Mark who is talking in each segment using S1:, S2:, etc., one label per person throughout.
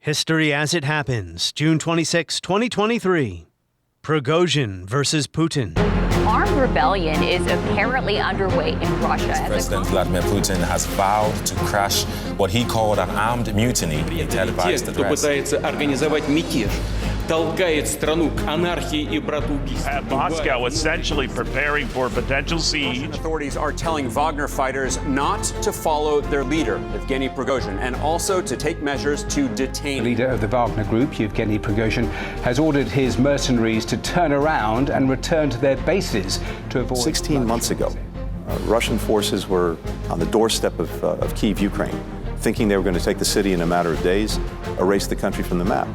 S1: History as it happens, June 26, 2023. Prigozhin versus Putin.
S2: Armed rebellion is apparently underway in Russia.
S3: President Vladimir Putin has vowed to crash what he called an armed mutiny in televised address.
S4: Moscow essentially preparing for a potential siege.
S5: Russian authorities are telling Wagner fighters not to follow their leader, Yevgeny Prigozhin, and also to take measures to detain.
S6: The leader of the Wagner group, Yevgeny Prigozhin, has ordered his mercenaries to turn around and return to their bases to avoid...
S7: 16 months ago, Russian forces were on the doorstep of Kyiv, Ukraine, thinking they were going to take the city in a matter of days, erase the country from the map.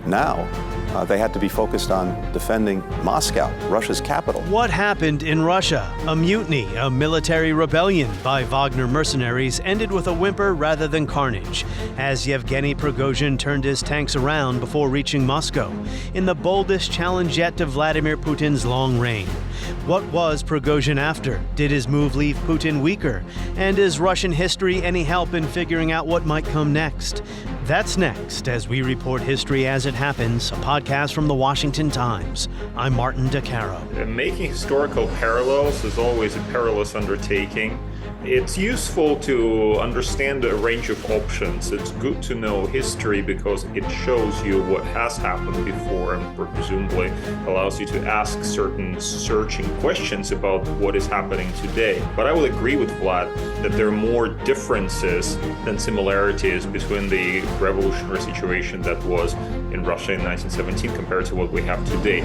S7: Now, they had to be focused on defending Moscow, Russia's capital.
S1: What happened in Russia? A mutiny, a military rebellion by Wagner mercenaries ended with a whimper rather than carnage, as Yevgeny Prigozhin turned his tanks around before reaching Moscow, in the boldest challenge yet to Vladimir Putin's long reign. What was Prigozhin after? Did his move leave Putin weaker? And is Russian history any help in figuring out what might come next? That's next as we report History as it happens, a podcast from the Washington Times. I'm Martin DeCaro.
S4: Making historical parallels is always a perilous undertaking. It's useful to understand a range of options. It's good to know history because it shows you what has happened before and presumably allows you to ask certain searching questions about what is happening today. But I will agree with Vlad that there are more differences than similarities between the revolutionary situation that was in Russia in 1917 compared to what we have today.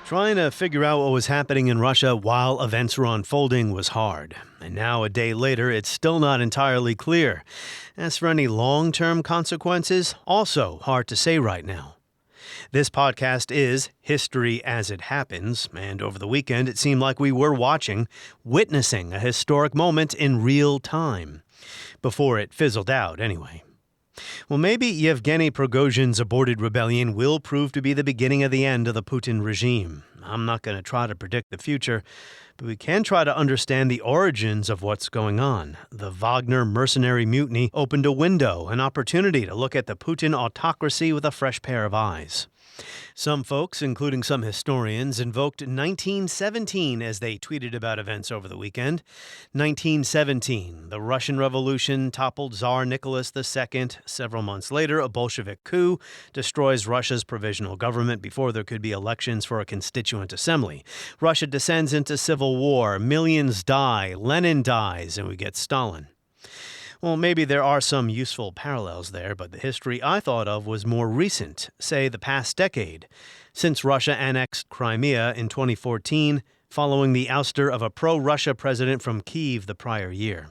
S1: Trying to figure out what was happening in Russia while events were unfolding was hard. And now, a day later, it's still not entirely clear. As for any long-term consequences, also hard to say right now. This podcast is History as it happens, and over the weekend it seemed like we were witnessing a historic moment in real time. Before it fizzled out, anyway. Well, maybe Yevgeny Prigozhin's aborted rebellion will prove to be the beginning of the end of the Putin regime. I'm not going to try to predict the future, but we can try to understand the origins of what's going on. The Wagner mercenary mutiny opened a window, an opportunity to look at the Putin autocracy with a fresh pair of eyes. Some folks, including some historians, invoked 1917 as they tweeted about events over the weekend. 1917, the Russian Revolution toppled Tsar Nicholas II. Several months later, a Bolshevik coup destroys Russia's provisional government before there could be elections for a constituent assembly. Russia descends into civil war, millions die, Lenin dies, and we get Stalin. Well, maybe there are some useful parallels there, but the history I thought of was more recent, say the past decade, since Russia annexed Crimea in 2014, following the ouster of a pro-Russia president from Kyiv the prior year.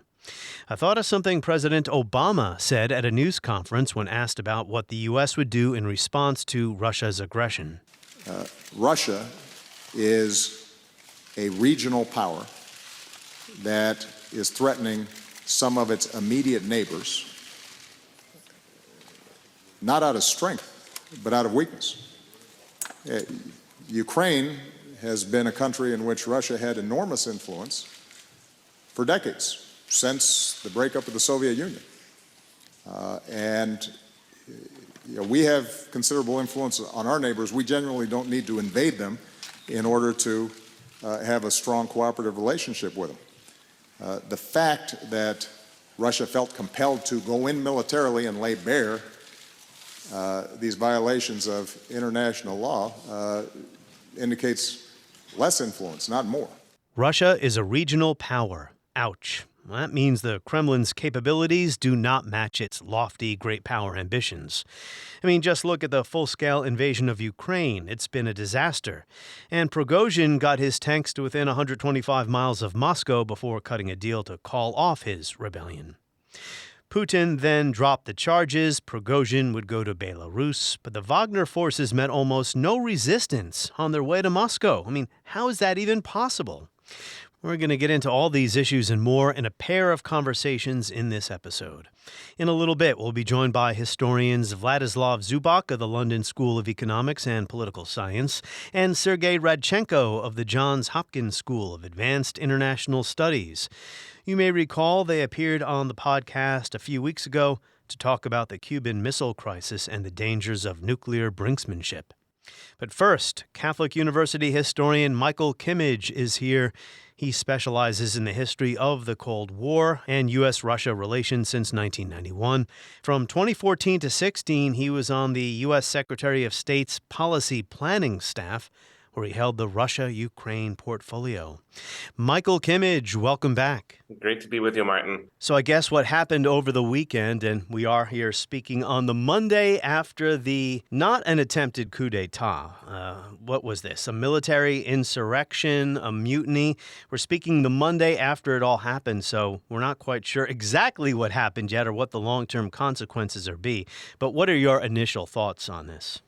S1: I thought of something President Obama said at a news conference when asked about what the U.S. would do in response to Russia's aggression.
S8: Russia is a regional power that is threatening some of its immediate neighbors, not out of strength, but out of weakness. Ukraine has been a country in which Russia had enormous influence for decades, since the breakup of the Soviet Union. We have considerable influence on our neighbors. We generally don't need to invade them in order to have a strong cooperative relationship with them. The fact that Russia felt compelled to go in militarily and lay bare these violations of international law indicates less influence, not more.
S1: Russia is a regional power. Ouch. Well, that means the Kremlin's capabilities do not match its lofty great power ambitions. I mean, just look at the full-scale invasion of Ukraine. It's been a disaster. And Prigozhin got his tanks to within 125 miles of Moscow before cutting a deal to call off his rebellion. Putin then dropped the charges. Prigozhin would go to Belarus, but the Wagner forces met almost no resistance on their way to Moscow. I mean, how is that even possible? We're going to get into all these issues and more in a pair of conversations in this episode. In a little bit, we'll be joined by historians Vladislav Zubok of the London School of Economics and Political Science and Sergey Radchenko of the Johns Hopkins School of Advanced International Studies. You may recall they appeared on the podcast a few weeks ago to talk about the Cuban Missile Crisis and the dangers of nuclear brinksmanship. But first, Catholic University historian Michael Kimmage is here. He specializes in the history of the Cold War and U.S.-Russia relations since 1991. From 2014 to 16, he was on the U.S. Secretary of State's policy planning staff, where he held the Russia-Ukraine portfolio. Michael Kimmage, welcome back.
S9: Great to be with you, Martin.
S1: So I guess what happened over the weekend, and we are here speaking on the Monday after the, not an attempted coup d'etat. What was this? A military insurrection, a mutiny? We're speaking the Monday after it all happened, so we're not quite sure exactly what happened yet or what the long-term consequences are be. But what are your initial thoughts on this?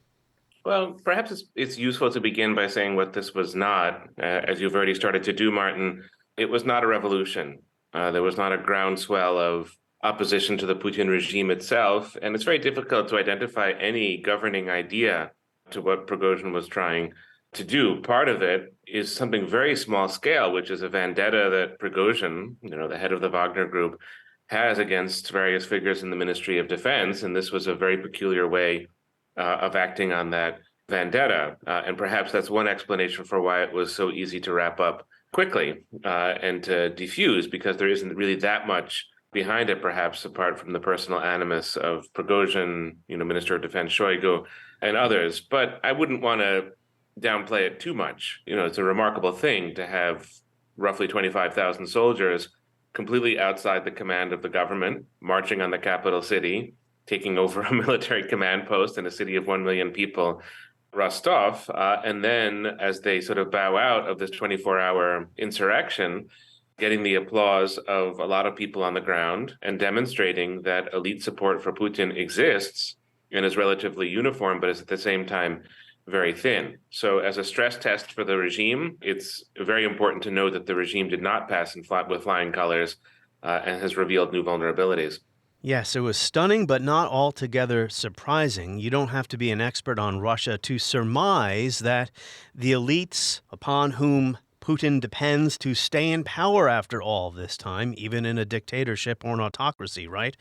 S9: Well, perhaps it's useful to begin by saying what this was not. As you've already started to do, Martin, it was not a revolution. There was not a groundswell of opposition to the Putin regime itself, and it's very difficult to identify any governing idea to what Prigozhin was trying to do. Part of it is something very small scale, which is a vendetta that Prigozhin, the head of the Wagner group, has against various figures in the Ministry of Defense, and this was a very peculiar way of acting on that vendetta. And perhaps that's one explanation for why it was so easy to wrap up quickly and to defuse, because there isn't really that much behind it, perhaps, apart from the personal animus of Prigozhin, Minister of Defense Shoigu, and others. But I wouldn't want to downplay it too much. It's a remarkable thing to have roughly 25,000 soldiers completely outside the command of the government, marching on the capital city, taking over a military command post in a city of 1 million people, Rostov, and then as they sort of bow out of this 24-hour insurrection, getting the applause of a lot of people on the ground and demonstrating that elite support for Putin exists and is relatively uniform, but is at the same time very thin. So as a stress test for the regime, it's very important to know that the regime did not pass with flying colors and has revealed new vulnerabilities.
S1: Yes, it was stunning, but not altogether surprising. You don't have to be an expert on Russia to surmise that the elites upon whom Putin depends to stay in power after all this time, even in a dictatorship or an autocracy, right?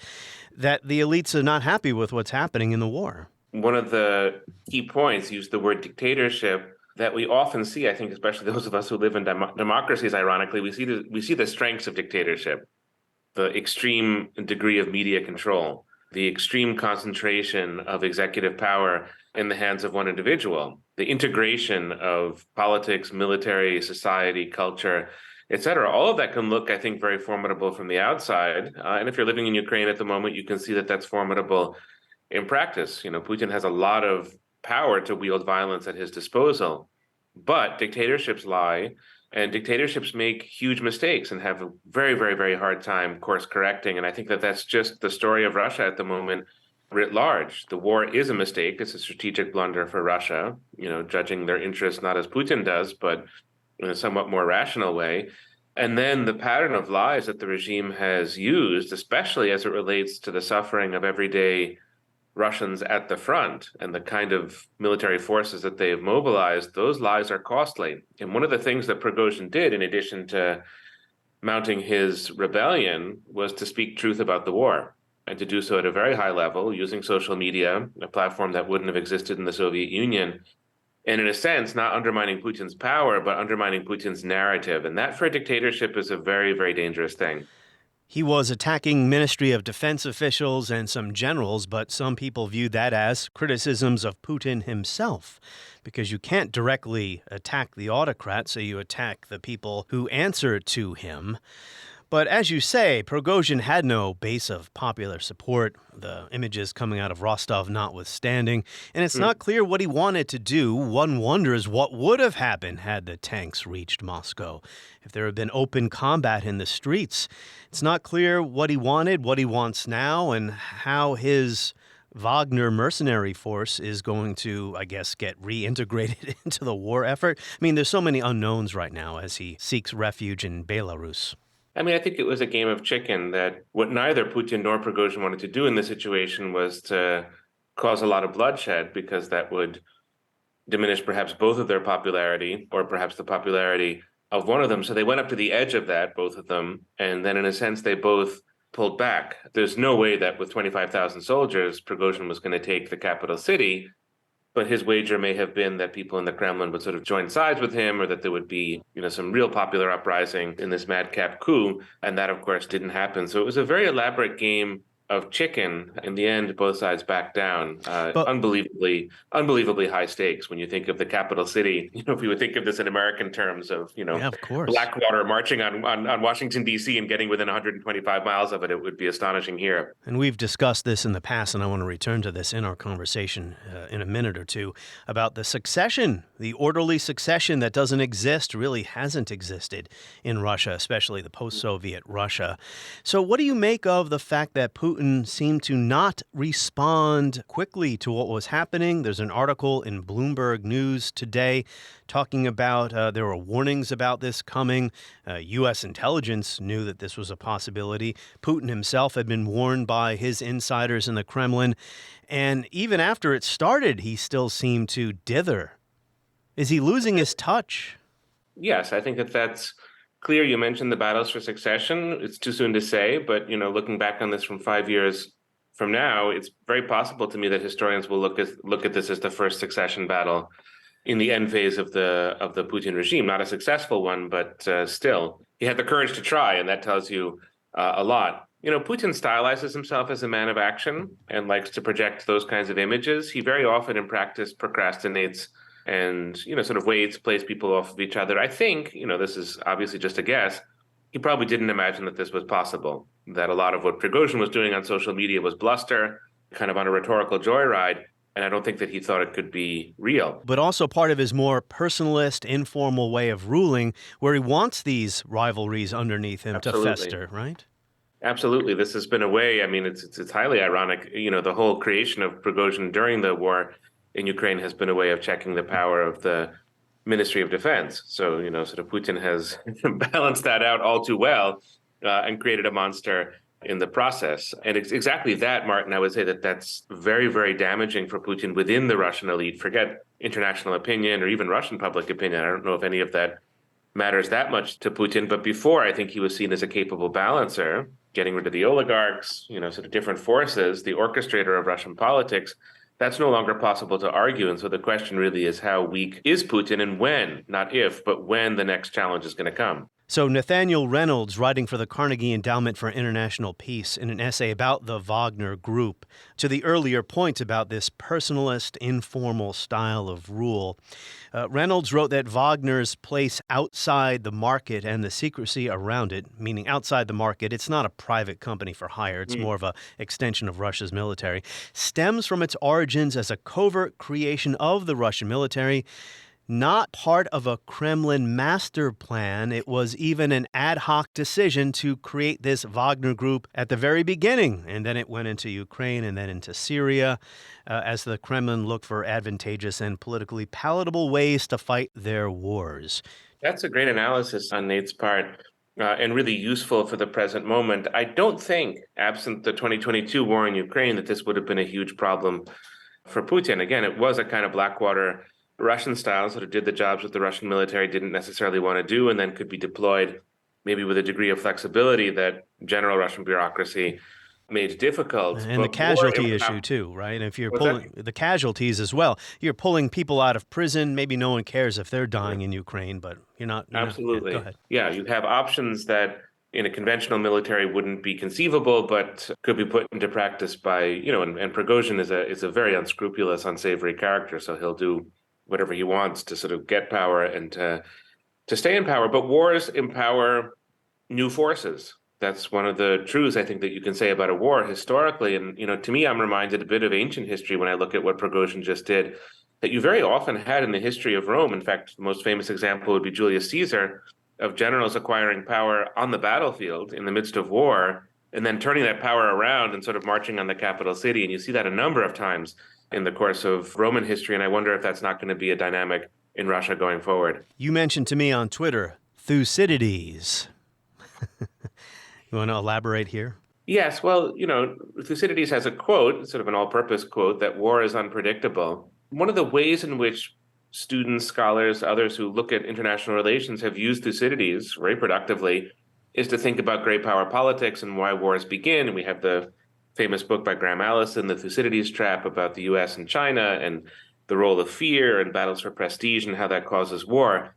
S1: That the elites are not happy with what's happening in the war.
S9: One of the key points, used the word dictatorship, that we often see, I think, especially those of us who live in democracies, ironically, we see the strengths of dictatorship. The extreme degree of media control, the extreme concentration of executive power in the hands of one individual, the integration of politics, military, society, culture, et cetera. All of that can look, I think, very formidable from the outside. And if you're living in Ukraine at the moment, you can see that that's formidable in practice. Putin has a lot of power to wield violence at his disposal, but dictatorships lie. And dictatorships make huge mistakes and have a very, very, very hard time course correcting. And I think that that's just the story of Russia at the moment writ large. The war is a mistake. It's a strategic blunder for Russia, judging their interests not as Putin does, but in a somewhat more rational way. And then the pattern of lies that the regime has used, especially as it relates to the suffering of everyday Russians at the front and the kind of military forces that they have mobilized, those lies are costly. And one of the things that Prigozhin did, in addition to mounting his rebellion, was to speak truth about the war, and to do so at a very high level, using social media, a platform that wouldn't have existed in the Soviet Union, and in a sense, not undermining Putin's power, but undermining Putin's narrative. And that for a dictatorship is a very, very dangerous thing.
S1: He was attacking Ministry of Defense officials and some generals, but some people viewed that as criticisms of Putin himself, because you can't directly attack the autocrat, so you attack the people who answer to him. But as you say, Prigozhin had no base of popular support, the images coming out of Rostov notwithstanding, and it's not clear what he wanted to do. One wonders what would have happened had the tanks reached Moscow, if there had been open combat in the streets. It's not clear what he wanted, what he wants now, and how his Wagner mercenary force is going to, I guess, get reintegrated into the war effort. I mean, there's so many unknowns right now as he seeks refuge in Belarus.
S9: I mean, I think it was a game of chicken, that what neither Putin nor Prigozhin wanted to do in this situation was to cause a lot of bloodshed, because that would diminish perhaps both of their popularity, or perhaps the popularity of one of them. So they went up to the edge of that, both of them. And then in a sense, they both pulled back. There's no way that with 25,000 soldiers, Prigozhin was going to take the capital city. But his wager may have been that people in the Kremlin would sort of join sides with him, or that there would be, some real popular uprising in this madcap coup. And that, of course, didn't happen. So it was a very elaborate game of chicken. In the end, both sides backed down. Unbelievably high stakes when you think of the capital city. If we would think of this in American terms of,
S1: of course,
S9: Blackwater marching on Washington, D.C. and getting within 125 miles of it, it would be astonishing here.
S1: And we've discussed this in the past, and I want to return to this in our conversation in a minute or two about the succession, the orderly succession that doesn't exist, really hasn't existed in Russia, especially the post-Soviet Russia. So what do you make of the fact that Putin seemed to not respond quickly to what was happening? There's an article in Bloomberg News today talking about there were warnings about this coming. U.S. intelligence knew that this was a possibility. Putin himself had been warned by his insiders in the Kremlin. And even after it started, he still seemed to dither. Is he losing his touch?
S9: Yes, I think that's clear. You mentioned the battles for succession. It's too soon to say, but looking back on this from 5 years from now, it's very possible to me that historians will look at this as the first succession battle in the end phase of the Putin regime. Not a successful one, but still, he had the courage to try, and that tells you a lot. Putin stylizes himself as a man of action and likes to project those kinds of images. He very often, in practice, procrastinates and, sort of waits, plays people off of each other. I think, this is obviously just a guess, he probably didn't imagine that this was possible, that a lot of what Prigozhin was doing on social media was bluster, kind of on a rhetorical joyride, and I don't think that he thought it could be real.
S1: But also part of his more personalist, informal way of ruling, where he wants these rivalries underneath him to fester, right?
S9: Absolutely. This has been a way, it's highly ironic, the whole creation of Prigozhin during the war in Ukraine has been a way of checking the power of the Ministry of Defense. So, sort of Putin has balanced that out all too well and created a monster in the process. And it's exactly that, Martin, I would say that's very, very damaging for Putin within the Russian elite. Forget international opinion or even Russian public opinion. I don't know if any of that matters that much to Putin. But before, I think he was seen as a capable balancer, getting rid of the oligarchs, sort of different forces, the orchestrator of Russian politics. That's no longer possible to argue. And so the question really is, how weak is Putin, and when, not if, but when the next challenge is going to come?
S1: So Nathaniel Reynolds, writing for the Carnegie Endowment for International Peace in an essay about the Wagner Group, to the earlier point about this personalist, informal style of rule, Reynolds wrote that Wagner's place outside the market and the secrecy around it, meaning outside the market, it's not a private company for hire, it's more of an extension of Russia's military, stems from its origins as a covert creation of the Russian military, not part of a Kremlin master plan. It was even an ad hoc decision to create this Wagner group at the very beginning. And then it went into Ukraine and then into Syria as the Kremlin looked for advantageous and politically palatable ways to fight their wars.
S9: That's a great analysis on Nate's part and really useful for the present moment. I don't think, absent the 2022 war in Ukraine, that this would have been a huge problem for Putin. Again, it was a kind of Blackwater Russian style, sort of did the jobs that the Russian military didn't necessarily want to do, and then could be deployed maybe with a degree of flexibility that general Russian bureaucracy made difficult.
S1: And the casualty issue too, right? If you're pulling the casualties as well, you're pulling people out of prison. Maybe no one cares if they're dying in Ukraine, but you're not.
S9: Absolutely.
S1: Go ahead.
S9: Yeah, you have options that in a conventional military wouldn't be conceivable, but could be put into practice by, and Prigozhin is a very unscrupulous, unsavory character, so he'll do whatever he wants to sort of get power and to stay in power. But wars empower new forces. That's one of the truths I think that you can say about a war historically. And, to me, I'm reminded a bit of ancient history when I look at what Prigozhin just did, that you very often had in the history of Rome. In fact, the most famous example would be Julius Caesar, of generals acquiring power on the battlefield in the midst of war, and then turning that power around and sort of marching on the capital city. And you see that a number of times in the course of Roman history, and I wonder if that's not going to be a dynamic in Russia going forward.
S1: You mentioned to me on Twitter, Thucydides. You want to elaborate here?
S9: Yes, well, Thucydides has a quote, sort of an all-purpose quote, that war is unpredictable. One of the ways in which students, scholars, others who look at international relations have used Thucydides very productively is to think about great power politics and why wars begin. And we have the famous book by Graham Allison, The Thucydides Trap, about the US and China and the role of fear and battles for prestige and how that causes war.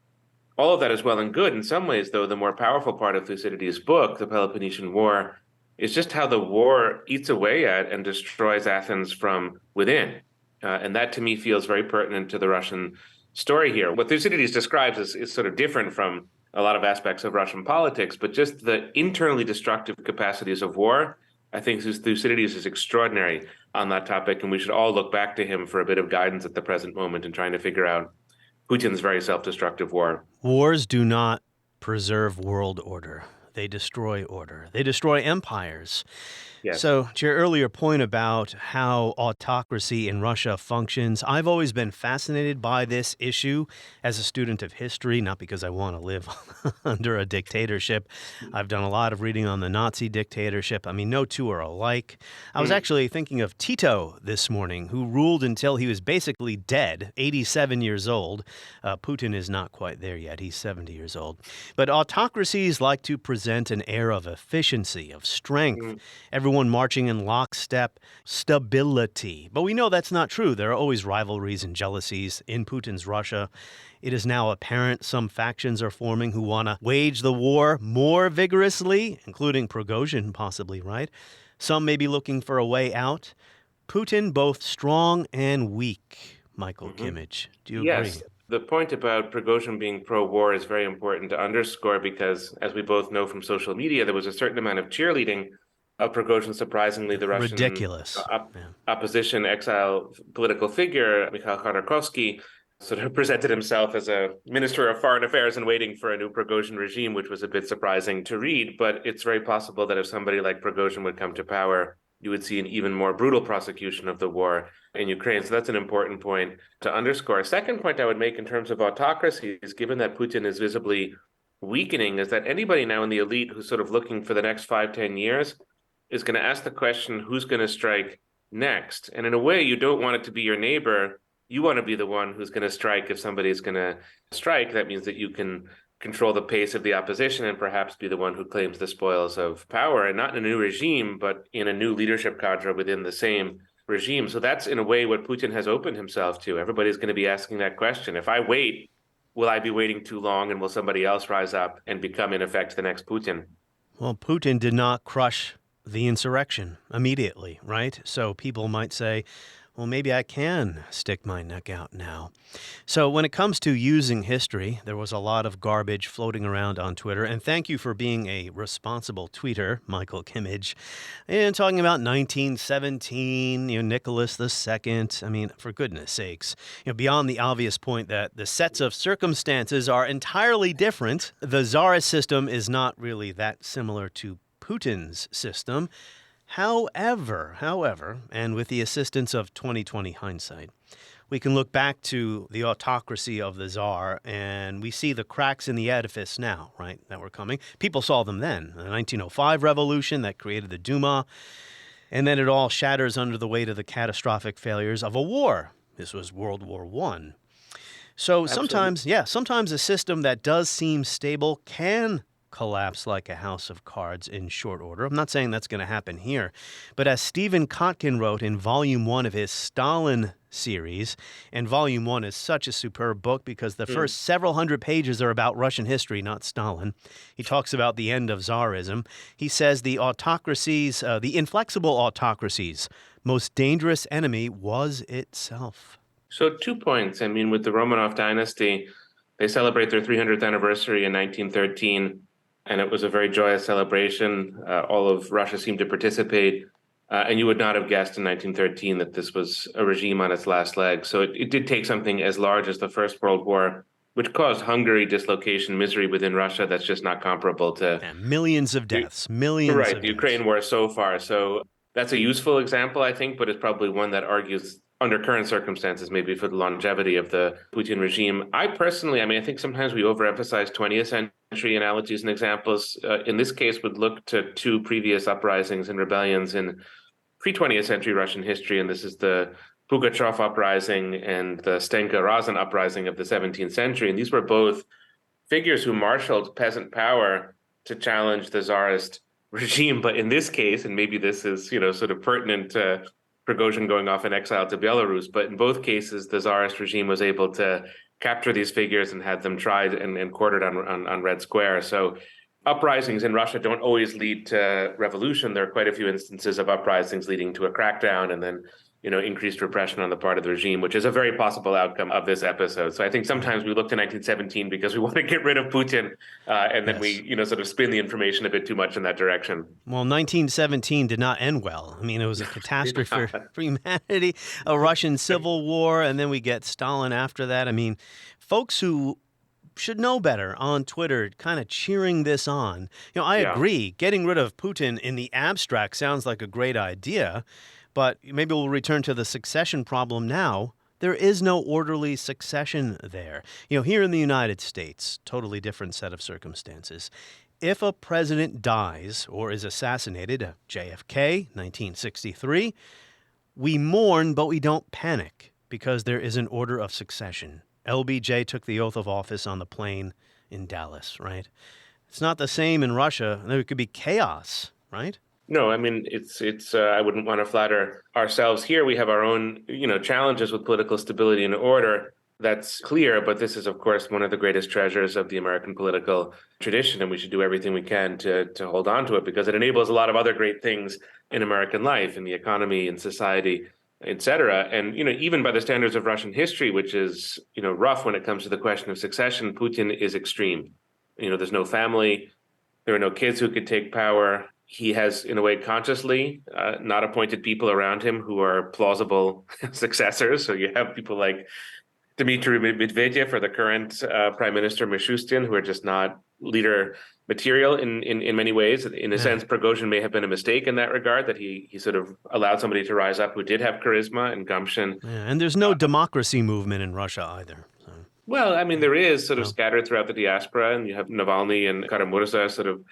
S9: All of that is well and good. In some ways, though, the more powerful part of Thucydides' book, the Peloponnesian War, is just how the war eats away at and destroys Athens from within. And that, to me, feels very pertinent to the Russian story here. What Thucydides describes is sort of different from a lot of aspects of Russian politics, but just the internally destructive capacities of war, I think Thucydides is extraordinary on that topic, and we should all look back to him for a bit of guidance at the present moment in trying to figure out Putin's very self-destructive war.
S1: Wars do not preserve world order. They destroy order. They destroy empires.
S9: Yes.
S1: So, to your earlier point about how autocracy in Russia functions, I've always been fascinated by this issue as a student of history, not because I want to live under a dictatorship. I've done a lot of reading on the Nazi dictatorship. I mean, no two are alike. I was actually thinking of Tito this morning, who ruled until he was basically dead, 87 years old. Putin is not quite there yet. He's 70 years old. But autocracies like to present an air of efficiency, of strength. Everyone marching in lockstep, stability. But we know that's not true. There are always rivalries and jealousies in Putin's Russia. It is now apparent some factions are forming who want to wage the war more vigorously, including Prigozhin possibly, right? Some may be looking for a way out. Putin both strong and weak, Michael Kimmage. Do you agree?
S9: Yes. The point about Prigozhin being pro-war is very important to underscore because, as we both know from social media, there was a certain amount of cheerleading of Prigozhin. Surprisingly, the Russian
S1: ridiculous
S9: opposition exile political figure, Mikhail Khodorkovsky, sort of presented himself as a minister of foreign affairs and waiting for a new Prigozhin regime, which was a bit surprising to read. But it's very possible that if somebody like Prigozhin would come to power, you would see an even more brutal prosecution of the war in Ukraine. So that's an important point to underscore. A second point I would make in terms of autocracy is, given that Putin is visibly weakening, is that anybody now in the elite who's sort of looking for the next 5-10 years is going to ask the question, who's going to strike next? And in a way, you don't want it to be your neighbor. You want to be the one who's going to strike if somebody's going to strike. That means that you can control the pace of the opposition and perhaps be the one who claims the spoils of power, and not in a new regime, but in a new leadership cadre within the same regime. So that's, in a way, what Putin has opened himself to. Everybody's going to be asking that question. If I wait, will I be waiting too long, and will somebody else rise up and become, in effect, the next Putin?
S1: Well, Putin did not crush the insurrection immediately, right? So people might say, well, maybe I can stick my neck out now. So when it comes to using history, there was a lot of garbage floating around on Twitter. And thank you for being a responsible tweeter, Michael Kimmage, and talking about 1917, Nicholas II. I mean, for goodness sakes, beyond the obvious point that the sets of circumstances are entirely different, the Tsarist system is not really that similar to Putin's system. However, and with the assistance of 2020 hindsight, we can look back to the autocracy of the Tsar, and we see the cracks in the edifice now, right, that were coming. People saw them then. The 1905 revolution that created the Duma, and then it all shatters under the weight of the catastrophic failures of a war. This was World War I. So sometimes a system that does seem stable can collapse like a house of cards in short order. I'm not saying that's going to happen here, but as Stephen Kotkin wrote in Volume 1 of his Stalin series, and Volume 1 is such a superb book because the first several hundred pages are about Russian history, not Stalin. He talks about the end of Tsarism. He says the autocracies, the inflexible autocracies' most dangerous enemy was itself.
S9: So 2 points. I mean, with the Romanov dynasty, they celebrate their 300th anniversary in 1913. And it was a very joyous celebration. All of Russia seemed to participate. And you would not have guessed in 1913 that this was a regime on its last leg. So it did take something as large as the First World War, which caused Hungary, dislocation, misery within Russia. That's just not comparable to...
S1: And millions of deaths, millions
S9: right,
S1: of
S9: the Ukraine war so far. So that's a useful example, I think, but it's probably one that argues under current circumstances, maybe for the longevity of the Putin regime. I personally, I think sometimes we overemphasize 20th century analogies and examples. In this case, would look to 2 previous uprisings and rebellions in pre-20th century Russian history, and this is the Pugachev uprising and the Stenka-Razin uprising of the 17th century. And these were both figures who marshaled peasant power to challenge the Tsarist regime. But in this case, and maybe this is, sort of pertinent to Prigozhin going off in exile to Belarus, but in both cases, the Tsarist regime was able to capture these figures and had them tried and quartered on Red Square. So uprisings in Russia don't always lead to revolution. There are quite a few instances of uprisings leading to a crackdown and then increased repression on the part of the regime, which is a very possible outcome of this episode. So I think sometimes we look to 1917 because we want to get rid of Putin, and then we, sort of spin the information a bit too much in that direction.
S1: Well, 1917 did not end well. I mean, it was a catastrophe for humanity, a Russian civil war, and then we get Stalin after that. I mean, folks who should know better on Twitter kind of cheering this on. I agree. Getting rid of Putin in the abstract sounds like a great idea. But maybe we'll return to the succession problem now. There is no orderly succession there. Here in the United States, totally different set of circumstances. If a president dies or is assassinated, JFK, 1963, we mourn, but we don't panic because there is an order of succession. LBJ took the oath of office on the plane in Dallas, right? It's not the same in Russia. There could be chaos, right?
S9: No, I mean, it's. I wouldn't want to flatter ourselves here. We have our own, challenges with political stability and order. That's clear. But this is, of course, one of the greatest treasures of the American political tradition. And we should do everything we can to hold on to it because it enables a lot of other great things in American life, in the economy, in society, et cetera. And, even by the standards of Russian history, which is, rough when it comes to the question of succession, Putin is extreme. There's no family. There are no kids who could take power. He has, in a way, consciously not appointed people around him who are plausible successors. So you have people like Dmitry Medvedev or the current Prime Minister Mishustin, who are just not leader material in many ways. In a sense, Prigozhin may have been a mistake in that regard, that he sort of allowed somebody to rise up who did have charisma and gumption.
S1: Yeah, and there's no democracy movement in Russia either. So.
S9: Well, I mean, there is sort of scattered throughout the diaspora, and you have Navalny and Kara-Murza, sort of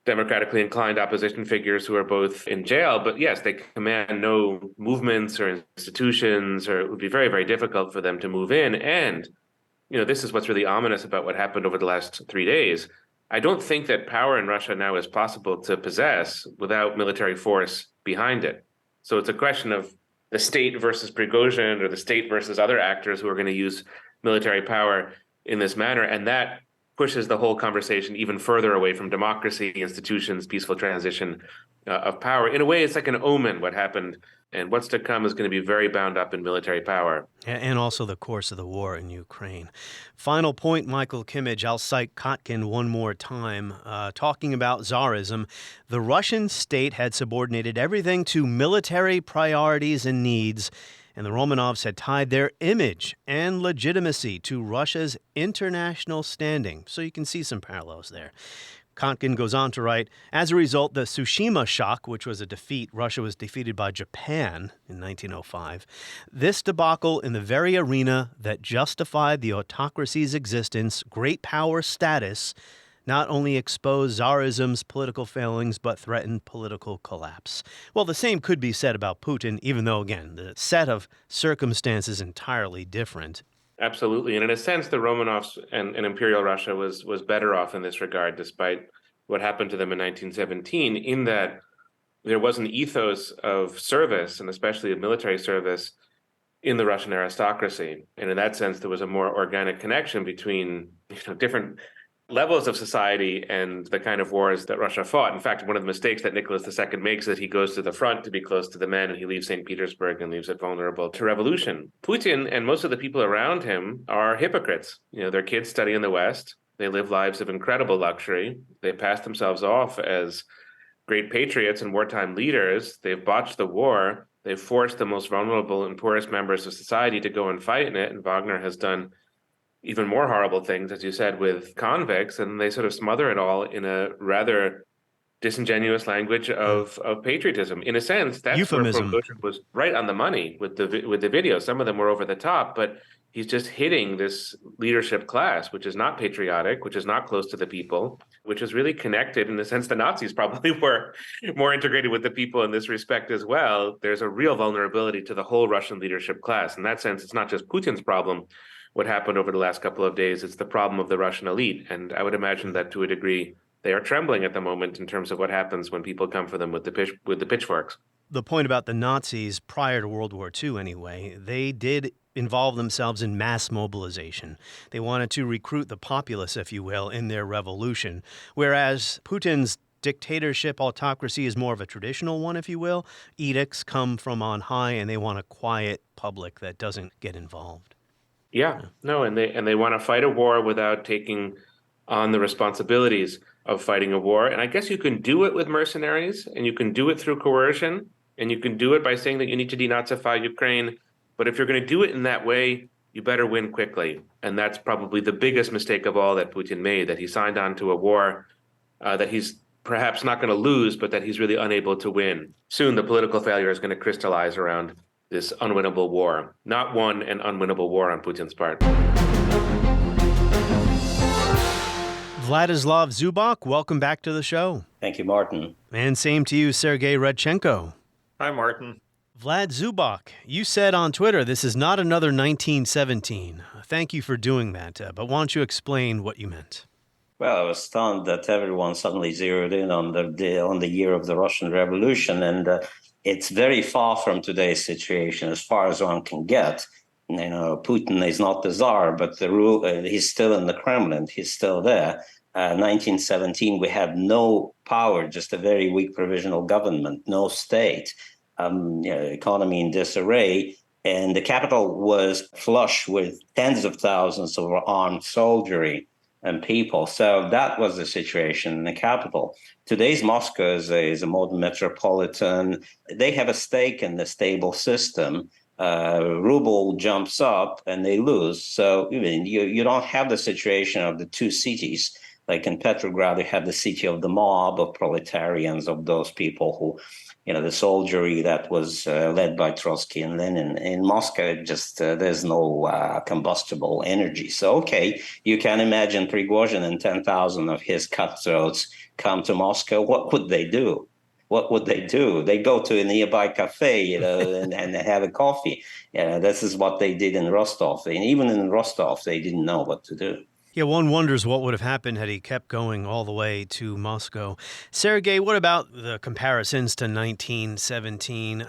S9: democratically inclined opposition figures who are both in jail. But yes, they command no movements or institutions, or it would be very, very difficult for them to move in. And, this is what's really ominous about what happened over the last 3 days. I don't think that power in Russia now is possible to possess without military force behind it. So it's a question of the state versus Prigozhin, or the state versus other actors who are going to use military power in this manner. And that pushes the whole conversation even further away from democracy, institutions, peaceful transition of power. In a way, it's like an omen, what happened. And what's to come is going to be very bound up in military power.
S1: And also the course of the war in Ukraine. Final point, Michael Kimmage. I'll cite Kotkin one more time. Talking about Tsarism, the Russian state had subordinated everything to military priorities and needs, and the Romanovs had tied their image and legitimacy to Russia's international standing. So you can see some parallels there. Kotkin goes on to write, as a result, the Tsushima shock, which was a defeat, Russia was defeated by Japan in 1905. This debacle in the very arena that justified the autocracy's existence, great power status, not only exposed Tsarism's political failings, but threatened political collapse. Well, the same could be said about Putin, even though, again, the set of circumstances is entirely different.
S9: Absolutely. And in a sense, the Romanovs and Imperial Russia was better off in this regard, despite what happened to them in 1917, in that there was an ethos of service, and especially of military service, in the Russian aristocracy. And in that sense, there was a more organic connection between different levels of society and the kind of wars that Russia fought. In fact, one of the mistakes that Nicholas II makes is that he goes to the front to be close to the men, and he leaves St. Petersburg and leaves it vulnerable to revolution. Putin and most of the people around him are hypocrites. Their kids study in the West. They live lives of incredible luxury. They pass themselves off as great patriots and wartime leaders. They've botched the war. They've forced the most vulnerable and poorest members of society to go and fight in it. And Wagner has done even more horrible things, as you said, with convicts, and they sort of smother it all in a rather disingenuous language of patriotism. In a sense, that's
S1: euphemism.
S9: Where Prigozhin was right on the money with the videos. Some of them were over the top, but he's just hitting this leadership class, which is not patriotic, which is not close to the people, which is really connected. In the sense, the Nazis probably were more integrated with the people in this respect as well. There's a real vulnerability to the whole Russian leadership class. In that sense, it's not just Putin's problem, what happened over the last couple of days. It's the problem of the Russian elite. And I would imagine that to a degree, they are trembling at the moment in terms of what happens when people come for them with the pitchforks.
S1: The point about the Nazis prior to World War II, anyway, they did involve themselves in mass mobilization. They wanted to recruit the populace, if you will, in their revolution, whereas Putin's dictatorship, autocracy is more of a traditional one, if you will. Edicts come from on high, and they want a quiet public that doesn't get involved.
S9: Yeah, no, and they want to fight a war without taking on the responsibilities of fighting a war. And I guess you can do it with mercenaries, and you can do it through coercion, and you can do it by saying that you need to denazify Ukraine. But if you're going to do it in that way, you better win quickly. And that's probably the biggest mistake of all that Putin made, that he signed on to a war that he's perhaps not going to lose, but that he's really unable to win. Soon, the political failure is going to crystallize around this unwinnable war. Not won and unwinnable war on Putin's part.
S1: Vladislav Zubok, welcome back to the show.
S10: Thank you, Martin.
S1: And same to you, Sergey Radchenko.
S4: Hi, Martin.
S1: Vlad Zubok, you said on Twitter this is not another 1917. Thank you for doing that, but why don't you explain what you meant?
S10: Well, I was stunned that everyone suddenly zeroed in on the year of the Russian Revolution, and it's very far from today's situation as far as one can get. You know, Putin is not the Tsar, but he's still in the Kremlin. He's still there. 1917, we had no power, just a very weak provisional government, no state, economy in disarray. And the capital was flush with tens of thousands of armed soldiery and people. So that was the situation in the capital. Today's Moscow is a modern metropolitan. They have a stake in the stable system. Ruble jumps up and they lose. So you don't have the situation of the two cities. Like in Petrograd, you had the city of the mob, of proletarians, of those people who, the soldiery that was led by Trotsky and Lenin. In Moscow, there's no combustible energy. So, okay, you can imagine Prigozhin and 10,000 of his cutthroats come to Moscow. What would they do? What would they do? They go to a nearby cafe, and have a coffee. This is what they did in Rostov. And even in Rostov, they didn't know what to do.
S1: Yeah, one wonders what would have happened had he kept going all the way to Moscow. Sergey, what about the comparisons to 1917?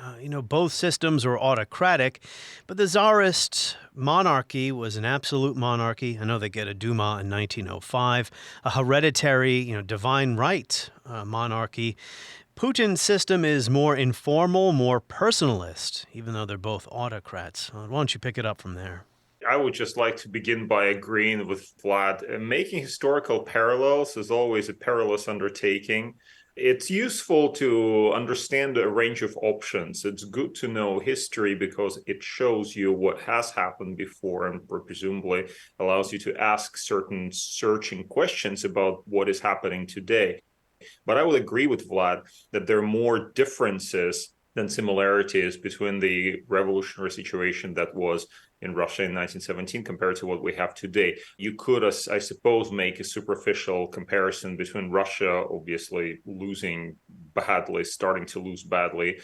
S1: Both systems were autocratic, but the Tsarist monarchy was an absolute monarchy. I know they get a Duma in 1905, a hereditary, divine right monarchy. Putin's system is more informal, more personalist, even though they're both autocrats. Why don't you pick it up from there?
S4: I would just like to begin by agreeing with Vlad. Making historical parallels is always a perilous undertaking. It's useful to understand a range of options. It's good to know history because it shows you what has happened before and presumably allows you to ask certain searching questions about what is happening today. But I would agree with Vlad that there are more differences than similarities between the revolutionary situation that was in Russia in 1917 compared to what we have today. You could, I suppose, make a superficial comparison between Russia obviously losing badly, starting to lose badly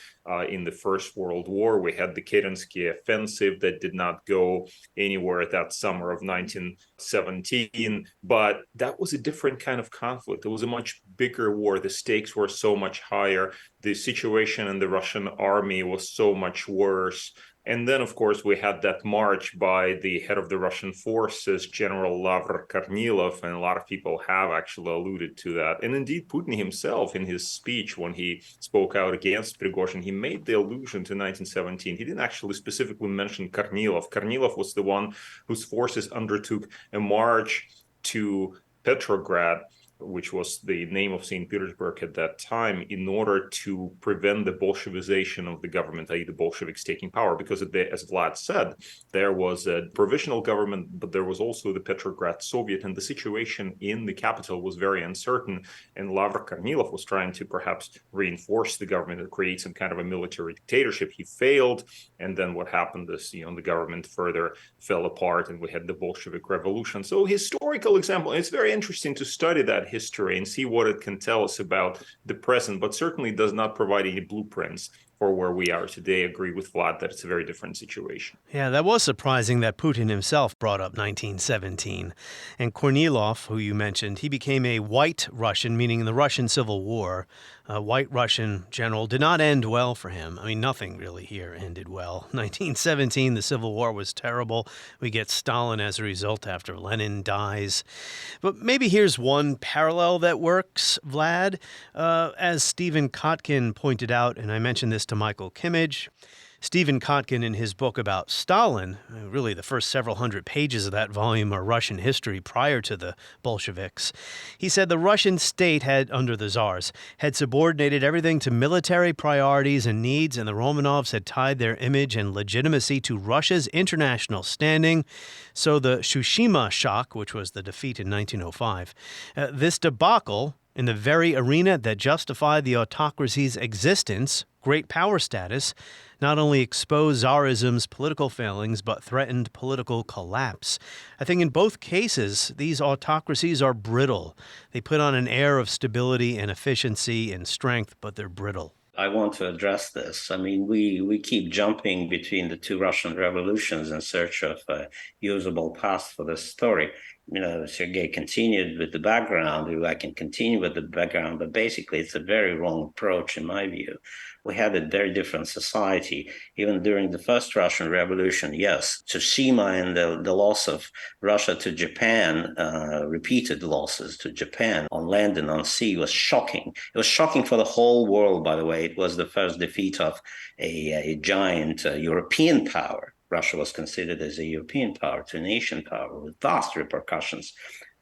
S4: in the First World War. We had the Kerensky offensive that did not go anywhere that summer of 1917, but that was a different kind of conflict. It was a much bigger war. The stakes were so much higher. The situation in the Russian army was so much worse. And then, of course, we had that march by the head of the Russian forces, General Lavr Kornilov, and a lot of people have actually alluded to that. And indeed, Putin himself, in his speech, when he spoke out against Prigozhin, he made the allusion to 1917. He didn't actually specifically mention Kornilov. Kornilov was the one whose forces undertook a march to Petrograd, which was the name of St. Petersburg at that time, in order to prevent the Bolshevization of the government, i.e. the Bolsheviks taking power. Because as Vlad said, there was a provisional government, but there was also the Petrograd Soviet, and the situation in the capital was very uncertain. And Lavr Kornilov was trying to perhaps reinforce the government and create some kind of a military dictatorship. He failed, and then what happened is, the government further fell apart, and we had the Bolshevik Revolution. So historical example, it's very interesting to study that history and see what it can tell us about the present, but certainly does not provide any blueprints for where we are today, agree with Vlad that it's a very different situation.
S1: Yeah, that was surprising that Putin himself brought up 1917. And Kornilov, who you mentioned, he became a white Russian, meaning in the Russian Civil War. A white Russian general did not end well for him. I mean, nothing really here ended well. 1917, the Civil War was terrible. We get Stalin as a result after Lenin dies. But maybe here's one parallel that works, Vlad. As Stephen Kotkin pointed out, and I mentioned this to Michael Kimmage, Stephen Kotkin, in his book about Stalin, really the first several hundred pages of that volume are Russian history prior to the Bolsheviks. He said the Russian state had, under the Tsars, had subordinated everything to military priorities and needs, and the Romanovs had tied their image and legitimacy to Russia's international standing. So the Tsushima shock, which was the defeat in 1905, this debacle in the very arena that justified the autocracy's existence, great power status, not only exposed Tsarism's political failings, but threatened political collapse. I think in both cases, these autocracies are brittle. They put on an air of stability and efficiency and strength, but they're brittle.
S10: I want to address this. I mean, we keep jumping between the two Russian revolutions in search of a usable path for this story. You know, Sergey continued with the background. I can continue with the background, but basically it's a very wrong approach in my view. We had a very different society. Even during the first Russian Revolution, yes, Tsushima and the loss of Russia to Japan, repeated losses to Japan on land and on sea was shocking. It was shocking for the whole world, by the way. It was the first defeat of a giant European power. Russia was considered as a European power to a nation power with vast repercussions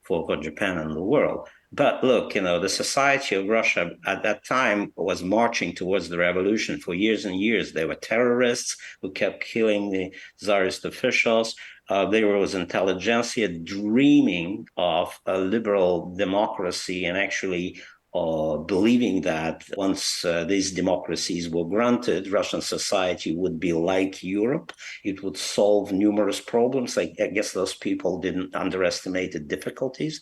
S10: for Japan and the world. But look, you know, the society of Russia at that time was marching towards the revolution for years and years. There were terrorists who kept killing the Tsarist officials. There was intelligentsia dreaming of a liberal democracy and actually believing that once these democracies were granted, Russian society would be like Europe. It would solve numerous problems. I guess those people didn't underestimate the difficulties.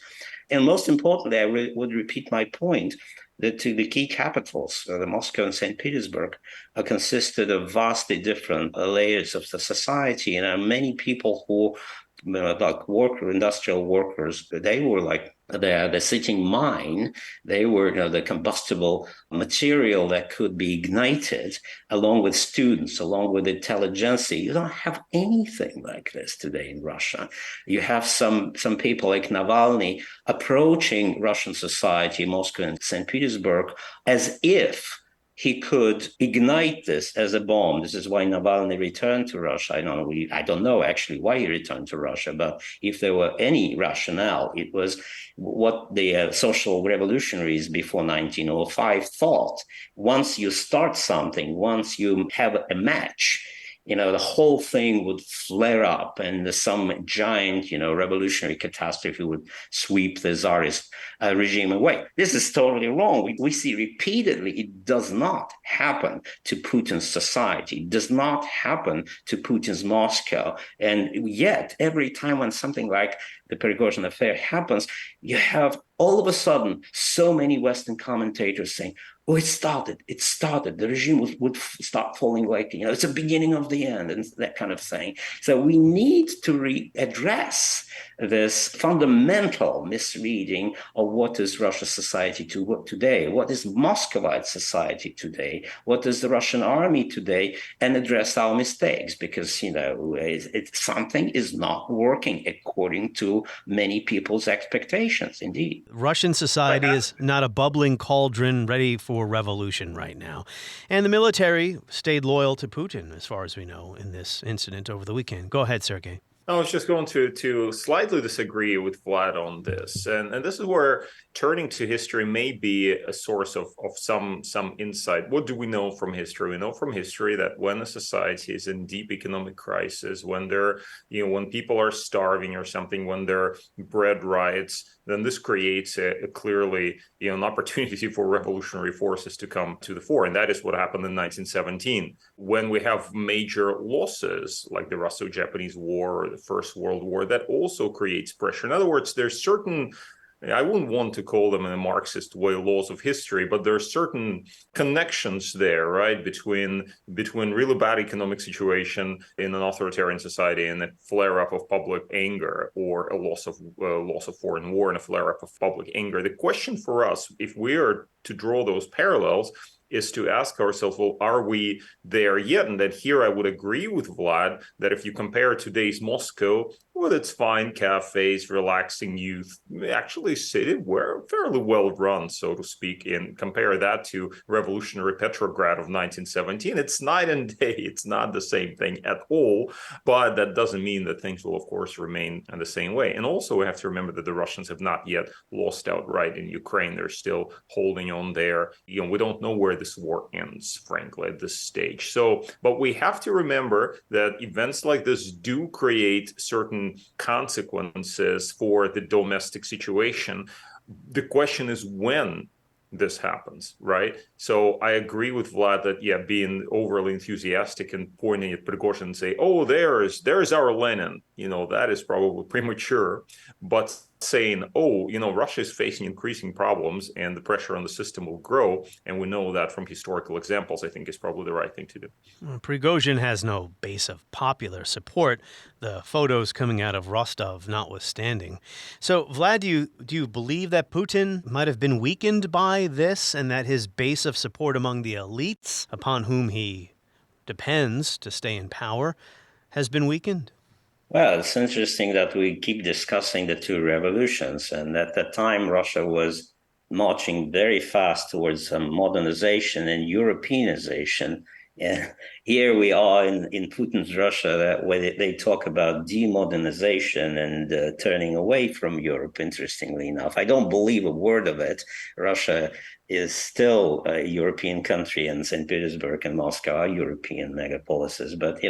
S10: And most importantly, I would repeat my point that the key capitals, the Moscow and St. Petersburg, consisted of vastly different layers of the society. And there are many people who, like industrial workers, they were like the sitting mine. They were the combustible material that could be ignited, along with students, along with intelligentsia. You don't have anything like this today in Russia. You have some people like Navalny approaching Russian society, Moscow and St. Petersburg, as if he could ignite this as a bomb. This is why Navalny returned to Russia. I don't know actually why he returned to Russia, but if there were any rationale, it was what the social revolutionaries before 1905 thought. Once you start something, once you have a match, the whole thing would flare up and some giant, revolutionary catastrophe would sweep the Tsarist regime away. This is totally wrong. We see repeatedly it does not happen to Putin's society. It does not happen to Putin's Moscow. And yet, every time when something like the Prigozhin affair happens, you have all of a sudden so many Western commentators saying, oh, it started. The regime would start falling like, it's the beginning of the end and that kind of thing. So we need to readdress this fundamental misreading of what is Russia's society today, what is Muscovite society today, what is the Russian army today, and address our mistakes because, something is not working according to many people's expectations, indeed.
S1: Russian society is not a bubbling cauldron ready for revolution right now. And the military stayed loyal to Putin, as far as we know, in this incident over the weekend. Go ahead, Sergey.
S4: I was just going to slightly disagree with Vlad on this. And this is where turning to history may be a source of some insight. What do we know from history? We know from history that when a society is in deep economic crisis, when when people are starving or something, when there are bread riots, then this creates a clearly an opportunity for revolutionary forces to come to the fore. And that is what happened in 1917. When we have major losses like the Russo-Japanese War or the First World War, that also creates pressure. In other words, there's certain I wouldn't want to call them in a Marxist way laws of history, but there are certain connections there, right, between really bad economic situation in an authoritarian society and a flare-up of public anger, or a loss of foreign war and a flare-up of public anger. The question for us, if we are to draw those parallels, is to ask ourselves, well, are we there yet? And then here I would agree with Vlad that if you compare today's Moscow with its fine cafes, relaxing youth, actually city were fairly well run, so to speak, and compare that to revolutionary Petrograd of 1917, it's night and day. It's not the same thing at all, but that doesn't mean that things will, of course, remain in the same way. And also we have to remember that the Russians have not yet lost outright in Ukraine. They're still holding on there. We don't know where this war ends, frankly, at this stage. So, but we have to remember that events like this do create certain consequences for the domestic situation. The question is when this happens, right? So I agree with Vlad that, being overly enthusiastic and pointing at Prigozhin and say, oh, there's our Lenin, that is probably premature. But saying, oh, Russia is facing increasing problems and the pressure on the system will grow, and we know that from historical examples, I think is probably the right thing to do.
S1: Prigozhin has no base of popular support, the photos coming out of Rostov notwithstanding. So, Vlad, do you believe that Putin might have been weakened by this, and that his base of support among the elites, upon whom he depends to stay in power, has been weakened?
S10: Well, it's interesting that we keep discussing the two revolutions, and at that time Russia was marching very fast towards modernization and Europeanization. And here we are in Putin's Russia, where they talk about demodernization and turning away from Europe, interestingly enough. I don't believe a word of it. Russia is still a European country, and St. Petersburg and Moscow are European megapolises. But,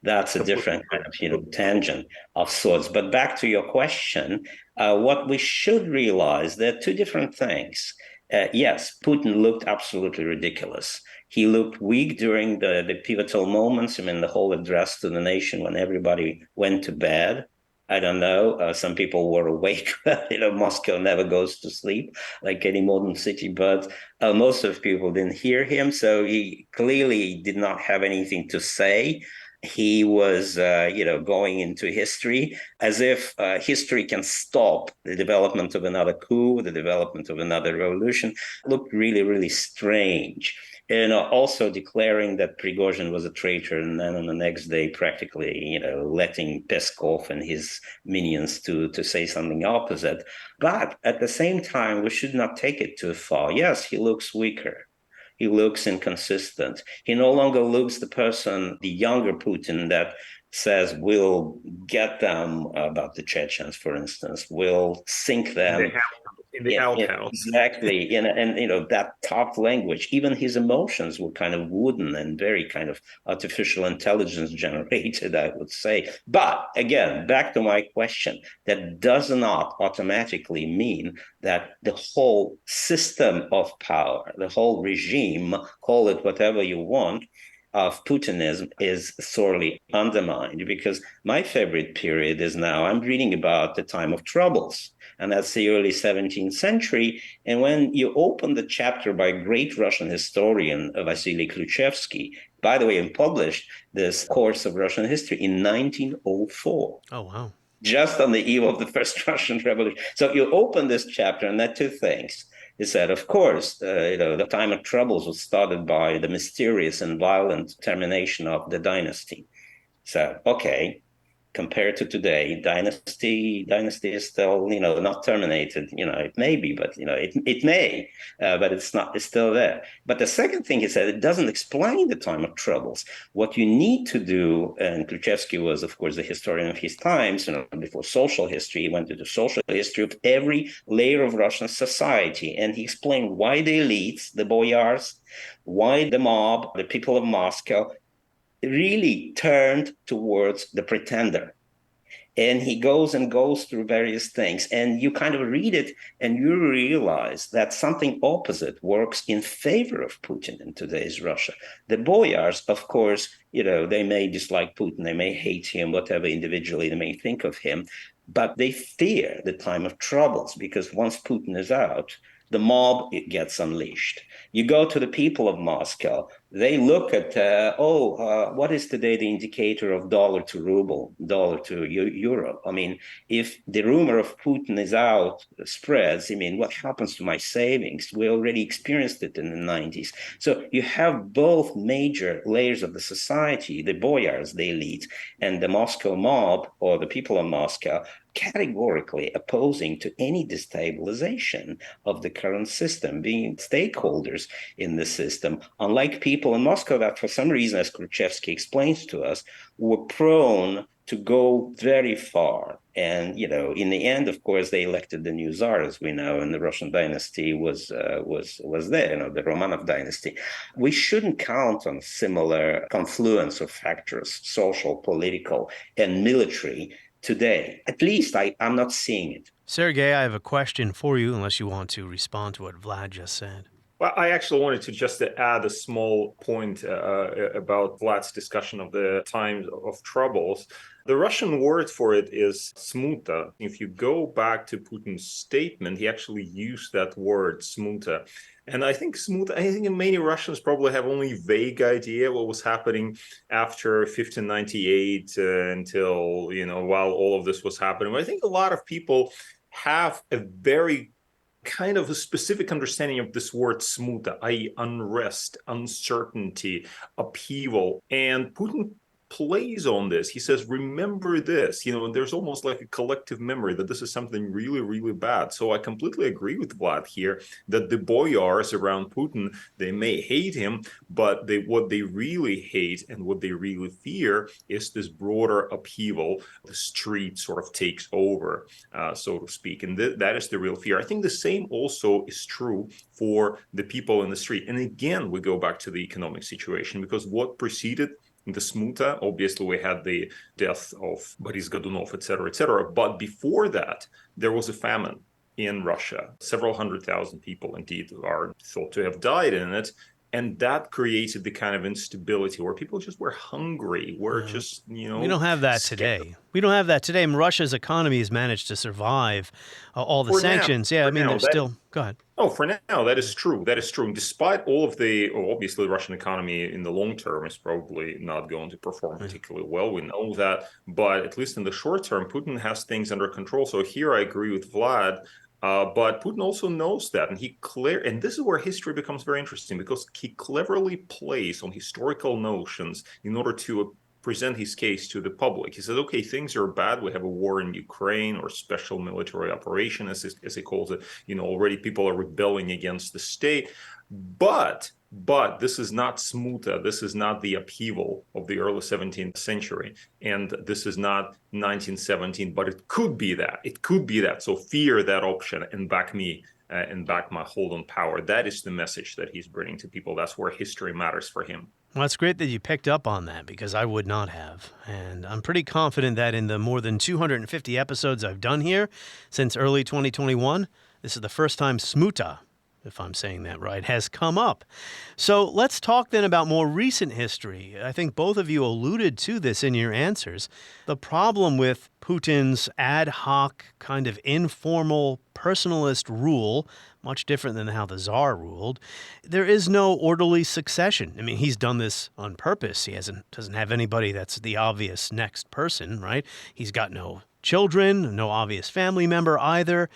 S10: that's a different kind of, tangent of sorts. But back to your question, what we should realize, there are two different things. Yes, Putin looked absolutely ridiculous. He looked weak during the pivotal moments. The whole address to the nation when everybody went to bed. I don't know. Some people were awake. Moscow never goes to sleep like any modern city, but most of people didn't hear him. So he clearly did not have anything to say. He was, going into history as if history can stop the development of another coup, the development of another revolution. Looked really, really strange. And also declaring that Prigozhin was a traitor, and then on the next day, practically, letting Peskov and his minions to say something opposite. But at the same time, we should not take it too far. Yes, he looks weaker. He looks inconsistent. He no longer looks the person, the younger Putin that says, we'll get them, about the Chechens, for instance, we'll sink them.
S4: In the outhouse.
S10: Exactly. And that tough language, even his emotions were kind of wooden and very kind of artificial intelligence generated, I would say. But again, back to my question, that does not automatically mean that the whole system of power, the whole regime, call it whatever you want, of Putinism is sorely undermined. Because my favorite period is now, I'm reading about the time of troubles. And that's the early 17th century. And when you open the chapter by great Russian historian Vasily Khrushchevsky, by the way, he published this course of Russian history in 1904.
S1: Oh, wow.
S10: Just on the eve of the first Russian Revolution. So you open this chapter and there are two things. He said, of course, the time of troubles was started by the mysterious and violent termination of the dynasty. So, okay. Compared to today, dynasty is still, not terminated. It may be, but it may, but it's not. It's still there. But the second thing he said, it doesn't explain the time of troubles. What you need to do, and Khrushchevsky was, of course, the historian of his times. Before social history, he went into social history of every layer of Russian society, and he explained why the elites, the boyars, why the mob, the people of Moscow, really turned towards the pretender. And he goes through various things, and you kind of read it and you realize that something opposite works in favor of Putin in today's Russia. The boyars, of course, they may dislike Putin, they may hate him, whatever individually they may think of him, but they fear the time of troubles, because once Putin is out, the mob, it gets unleashed. You go to the people of Moscow, they look at, what is today the indicator of dollar to ruble, dollar to euro? I mean, if the rumor of Putin is out spreads, I mean, what happens to my savings? We already experienced it in the 90s. So you have both major layers of the society, the boyars, the elite, and the Moscow mob, or the people of Moscow, categorically opposing to any destabilization of the current system, being stakeholders in the system, unlike people in Moscow that for some reason, as Khrushchevsky explains to us, were prone to go very far. And, in the end, of course, they elected the new Tsar, as we know, and the Russian dynasty was there, the Romanov dynasty. We shouldn't count on similar confluence of factors, social, political, and military, today. At least I'm not seeing it.
S1: Sergey, I have a question for you, unless you want to respond to what Vlad just said.
S4: Well, I actually wanted to just add a small point about Vlad's discussion of the times of troubles. The Russian word for it is smuta. If you go back to Putin's statement, he actually used that word, smuta. And I think many Russians probably have only vague idea what was happening after 1598 until, while all of this was happening. But I think a lot of people have a very kind of a specific understanding of this word smuta, i.e. unrest, uncertainty, upheaval. And Putin plays on this. He says, remember this, and there's almost like a collective memory that this is something really, really bad. So I completely agree with Vlad here that the boyars around Putin, they may hate him, but what they really hate and what they really fear is this broader upheaval. The street sort of takes over, so to speak. And that is the real fear. I think the same also is true for the people in the street. And again, we go back to the economic situation, because what preceded the smuta, obviously we had the death of Boris Godunov, etc. But before that, there was a famine in Russia. Several 100,000 people indeed are thought to have died in it. And that created the kind of instability where people just were hungry, just,
S1: We don't have that today. We don't have that today. And Russia's economy has managed to survive all the sanctions. They're still... Go ahead.
S4: Oh, for now, that is true. That is true. And despite all of obviously, the Russian economy in the long term is probably not going to perform particularly well. We know that. But at least in the short term, Putin has things under control. So here I agree with Vlad. But Putin also knows that, and and this is where history becomes very interesting, because he cleverly plays on historical notions in order to present his case to the public. He says, okay, things are bad. We have a war in Ukraine, or special military operation, as he calls it. Already people are rebelling against the state. But this is not smuta. This is not the upheaval of the early 17th century. And this is not 1917, but it could be that. It could be that. So fear that option and back me and back my hold on power. That is the message that he's bringing to people. That's where history matters for him.
S1: Well, it's great that you picked up on that, because I would not have. And I'm pretty confident that in the more than 250 episodes I've done here since early 2021, this is the first time smuta, if I'm saying that right, has come up. So let's talk then about more recent history. I think both of you alluded to this in your answers. The problem with Putin's ad hoc, kind of informal, personalist rule, much different than how the Tsar ruled, there is no orderly succession. I mean, he's done this on purpose. He doesn't have anybody that's the obvious next person, right? He's got no children, no obvious family member either.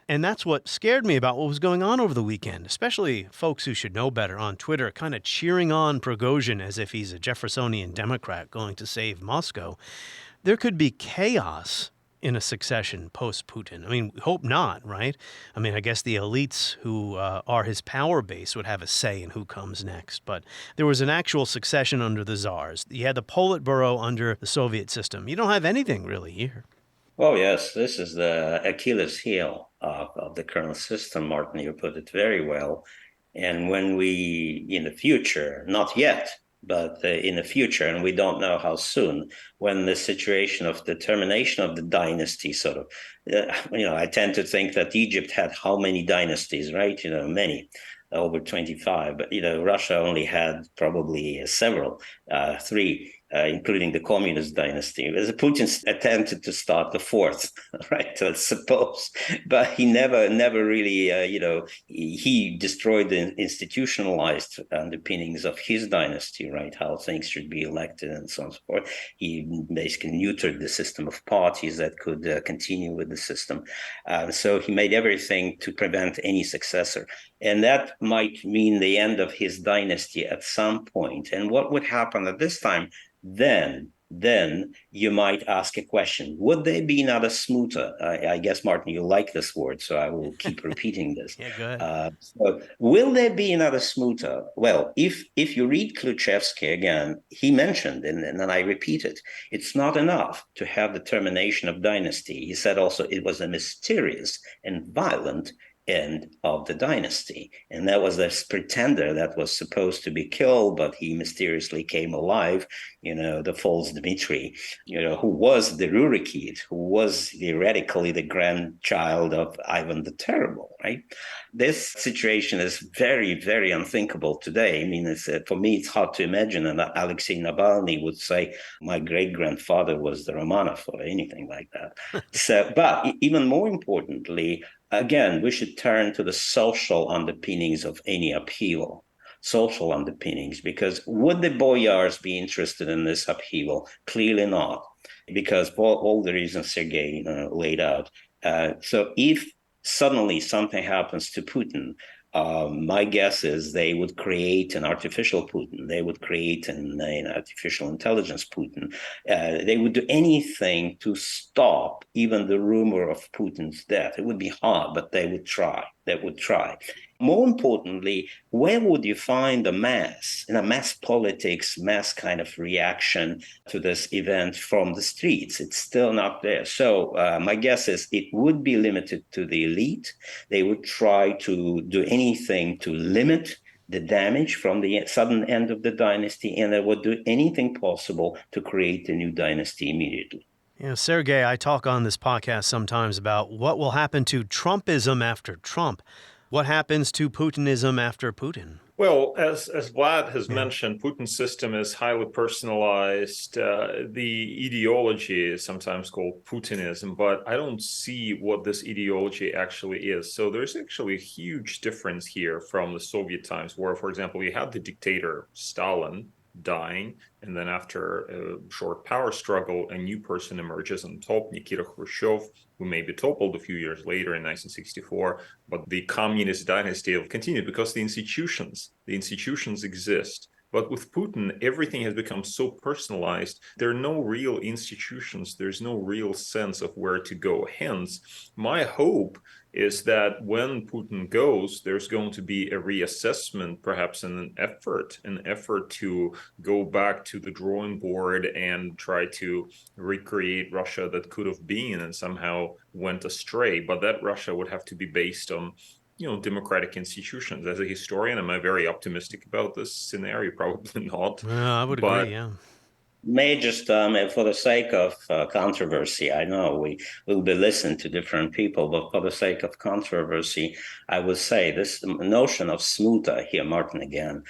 S1: And that's what scared me about what was going on over the weekend, especially folks who should know better on Twitter kind of cheering on Prigozhin as if he's a Jeffersonian Democrat going to save Moscow. There could be chaos in a succession post-Putin. I mean, we hope not, right? I mean, I guess the elites who are his power base would have a say in who comes next. But there was an actual succession under the Tsars. You had the Politburo under the Soviet system. You don't have anything really here.
S10: Oh, yes, this is the Achilles heel of the current system, Martin. You put it very well. And when we, in the future, not yet, but in the future, and we don't know how soon, when the situation of the termination of the dynasty sort of, I tend to think that Egypt had how many dynasties, right? Many, over 25, but, Russia only had probably several, 3. including the communist dynasty. Putin attempted to start the fourth, right? Let's suppose, but he never really, he destroyed the institutionalized underpinnings of his dynasty, right? How things should be elected and so on and so forth. He basically neutered the system of parties that could continue with the system. So he made everything to prevent any successor. And that might mean the end of his dynasty at some point. And what would happen at this time? Then you might ask a question. Would there be another smuta? I guess, Martin, you like this word, so I will keep repeating this.
S1: Yeah, go ahead.
S10: So will there be another smuta? Well, if you read Kluchevsky again, he mentioned, and then I repeat it, it's not enough to have the termination of dynasty. He said also it was a mysterious and violent end of the dynasty. And that was this pretender that was supposed to be killed, but he mysteriously came alive, the false Dmitry, who was the Rurikid, who was theoretically the grandchild of Ivan the Terrible, right? This situation is very, very unthinkable today. I mean, for me, it's hard to imagine. And Alexei Navalny would say, my great-grandfather was the Romanov or anything like that. But even more importantly, again, we should turn to the social underpinnings of any upheaval, social underpinnings, because would the boyars be interested in this upheaval? Clearly not, because for all the reasons Sergey laid out. So if suddenly something happens to Putin, my guess is they would create an artificial Putin. They would create an artificial intelligence Putin. They would do anything to stop even the rumor of Putin's death. It would be hard, but they would try. More importantly, where would you find the mass politics, mass kind of reaction to this event from the streets? It's still not there. So my guess is it would be limited to the elite. They would try to do anything to limit the damage from the sudden end of the dynasty, and they would do anything possible to create a new dynasty immediately.
S1: Sergey, I talk on this podcast sometimes about what will happen to Trumpism after Trump. What happens to Putinism after Putin?
S4: Well, as Vlad has mentioned, Putin's system is highly personalized. The ideology is sometimes called Putinism, but I don't see what this ideology actually is. So there's actually a huge difference here from the Soviet times, where, for example, you had the dictator Stalin dying, and then after a short power struggle, a new person emerges on top, Nikita Khrushchev, who may be toppled a few years later in 1964, but the communist dynasty will continue because the institutions exist. But with Putin, everything has become so personalized. There are no real institutions. There's no real sense of where to go. Hence, my hope is that when Putin goes, there's going to be a reassessment, perhaps an effort to go back to the drawing board and try to recreate Russia that could have been and somehow went astray. But that Russia would have to be based on democratic institutions. As a historian, am I very optimistic about this scenario? Probably not.
S1: I would agree, yeah.
S10: May just, for the sake of controversy, I know we will be listening to different people, but for the sake of controversy, I would say this notion of smuta here, Martin again,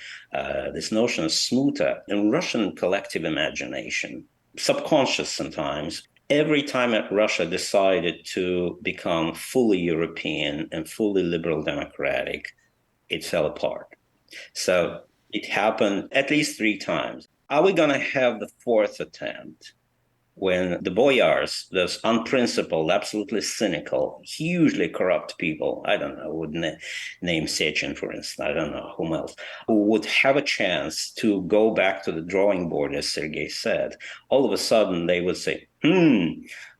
S10: this notion of smuta in Russian collective imagination, subconscious sometimes, every time Russia decided to become fully European and fully liberal democratic, it fell apart. So it happened at least 3 times. Are we going to have the 4th attempt when the boyars, those unprincipled, absolutely cynical, hugely corrupt people, I don't know, I would name Sechin, for instance, I don't know whom else, who would have a chance to go back to the drawing board, as Sergey said, all of a sudden they would say,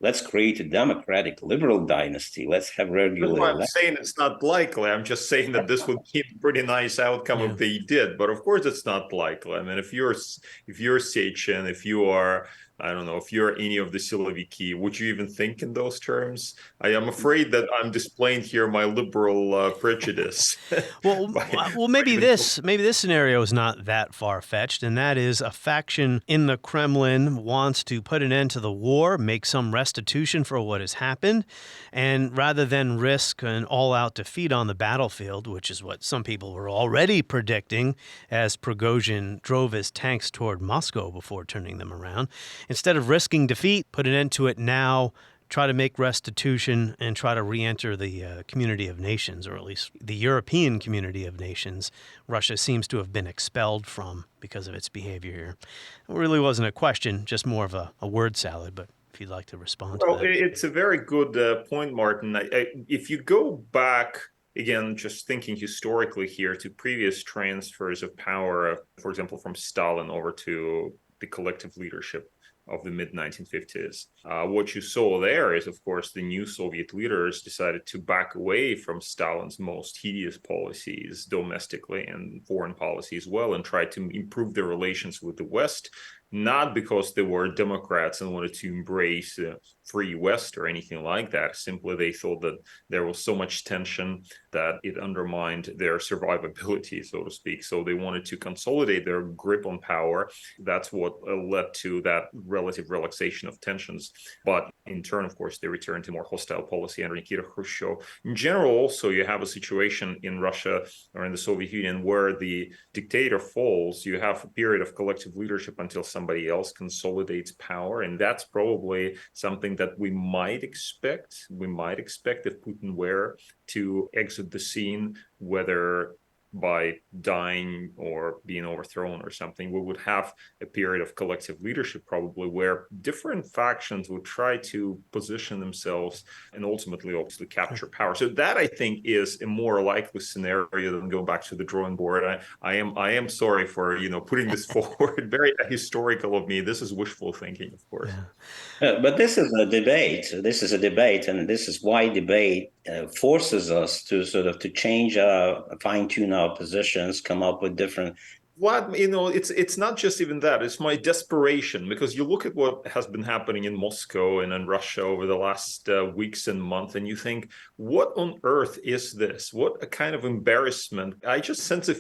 S10: let's create a democratic liberal dynasty. Let's have regular
S4: I'm saying it's not likely. I'm just saying that this would be a pretty nice outcome if they did. But of course, it's not likely. I mean, if you're Sechin, if you are I don't know, if you're any of the Siloviki, would you even think in those terms? I am afraid that I'm displaying here my liberal prejudice.
S1: Well, maybe this scenario is not that far-fetched, and that is a faction in the Kremlin wants to put an end to the war, make some restitution for what has happened, and rather than risk an all-out defeat on the battlefield, which is what some people were already predicting as Prigozhin drove his tanks toward Moscow before turning them around, instead of risking defeat, put an end to it now, try to make restitution, and try to re-enter the community of nations, or at least the European community of nations Russia seems to have been expelled from because of its behavior here. It really wasn't a question, just more of a word salad, but if you'd like to respond to that.
S4: It's a very good point, Martin. If you go back, again, just thinking historically here, to previous transfers of power, for example, from Stalin over to the collective leadership of the mid-1950s. What you saw there is, of course, the new Soviet leaders decided to back away from Stalin's most hideous policies domestically and foreign policy as well, and try to improve their relations with the West, not because they were Democrats and wanted to embrace a free West or anything like that. Simply, they thought that there was so much tension that it undermined their survivability, so to speak. So they wanted to consolidate their grip on power. That's what led to that relative relaxation of tensions. But in turn, of course, they returned to more hostile policy under Nikita Khrushchev. In general, also, you have a situation in Russia or in the Soviet Union where the dictator falls. You have a period of collective leadership until somebody else consolidates power. And that's probably something that we might expect. We might expect if Putin were to exit the scene, whether by dying or being overthrown or something, we would have a period of collective leadership probably where different factions would try to position themselves and ultimately obviously capture power. So that, I think, is a more likely scenario than go back to the drawing board. I am sorry for putting this forward. Very historical of me. This is wishful thinking, of course.
S10: But this is a debate. This is a debate, and this is why debate forces us to sort of to change, fine-tune our positions, come up with different.
S4: It's not just even that. It's my desperation, because you look at what has been happening in Moscow and in Russia over the last weeks and months, and you think, what on earth is this? What a kind of embarrassment. I just sense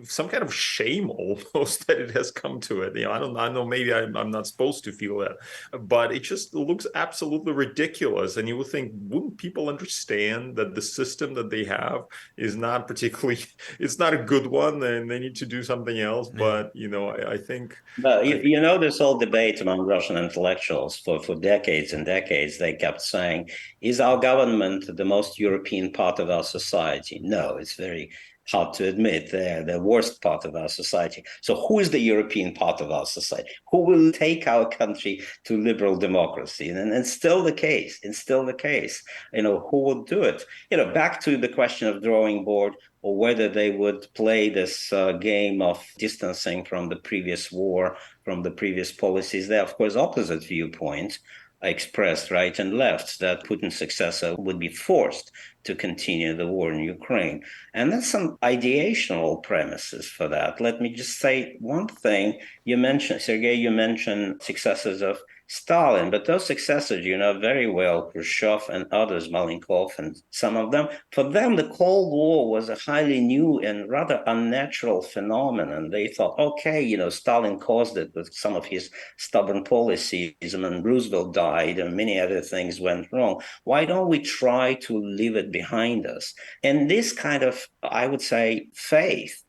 S4: some kind of shame almost that it has come to it. I know maybe I'm not supposed to feel that, but it just looks absolutely ridiculous. And you would think, wouldn't people understand that the system that they have is not particularly, it's not a good one, and they need to do something else. But, I think...
S10: this whole debate among Russian intellectuals for decades and decades, they kept saying, is our government the most European part of our society? No, it's very hard to admit they're the worst part of our society. So who is the European part of our society? Who will take our country to liberal democracy? And it's still the case. It's still the case. Who will do it? Back to the question of drawing board, or whether they would play this game of distancing from the previous war, from the previous policies. There are, of course, opposite viewpoints expressed right and left, that Putin's successor would be forced to continue the war in Ukraine. And there's some ideational premises for that. Let me just say one thing. You mentioned, Sergey, you mentioned successors of Stalin, but those successors, very well, Khrushchev and others, Malenkov and some of them, for them, the Cold War was a highly new and rather unnatural phenomenon. They thought, okay, Stalin caused it with some of his stubborn policies, and then Roosevelt died and many other things went wrong. Why don't we try to leave it behind us? And this kind of, I would say, faith,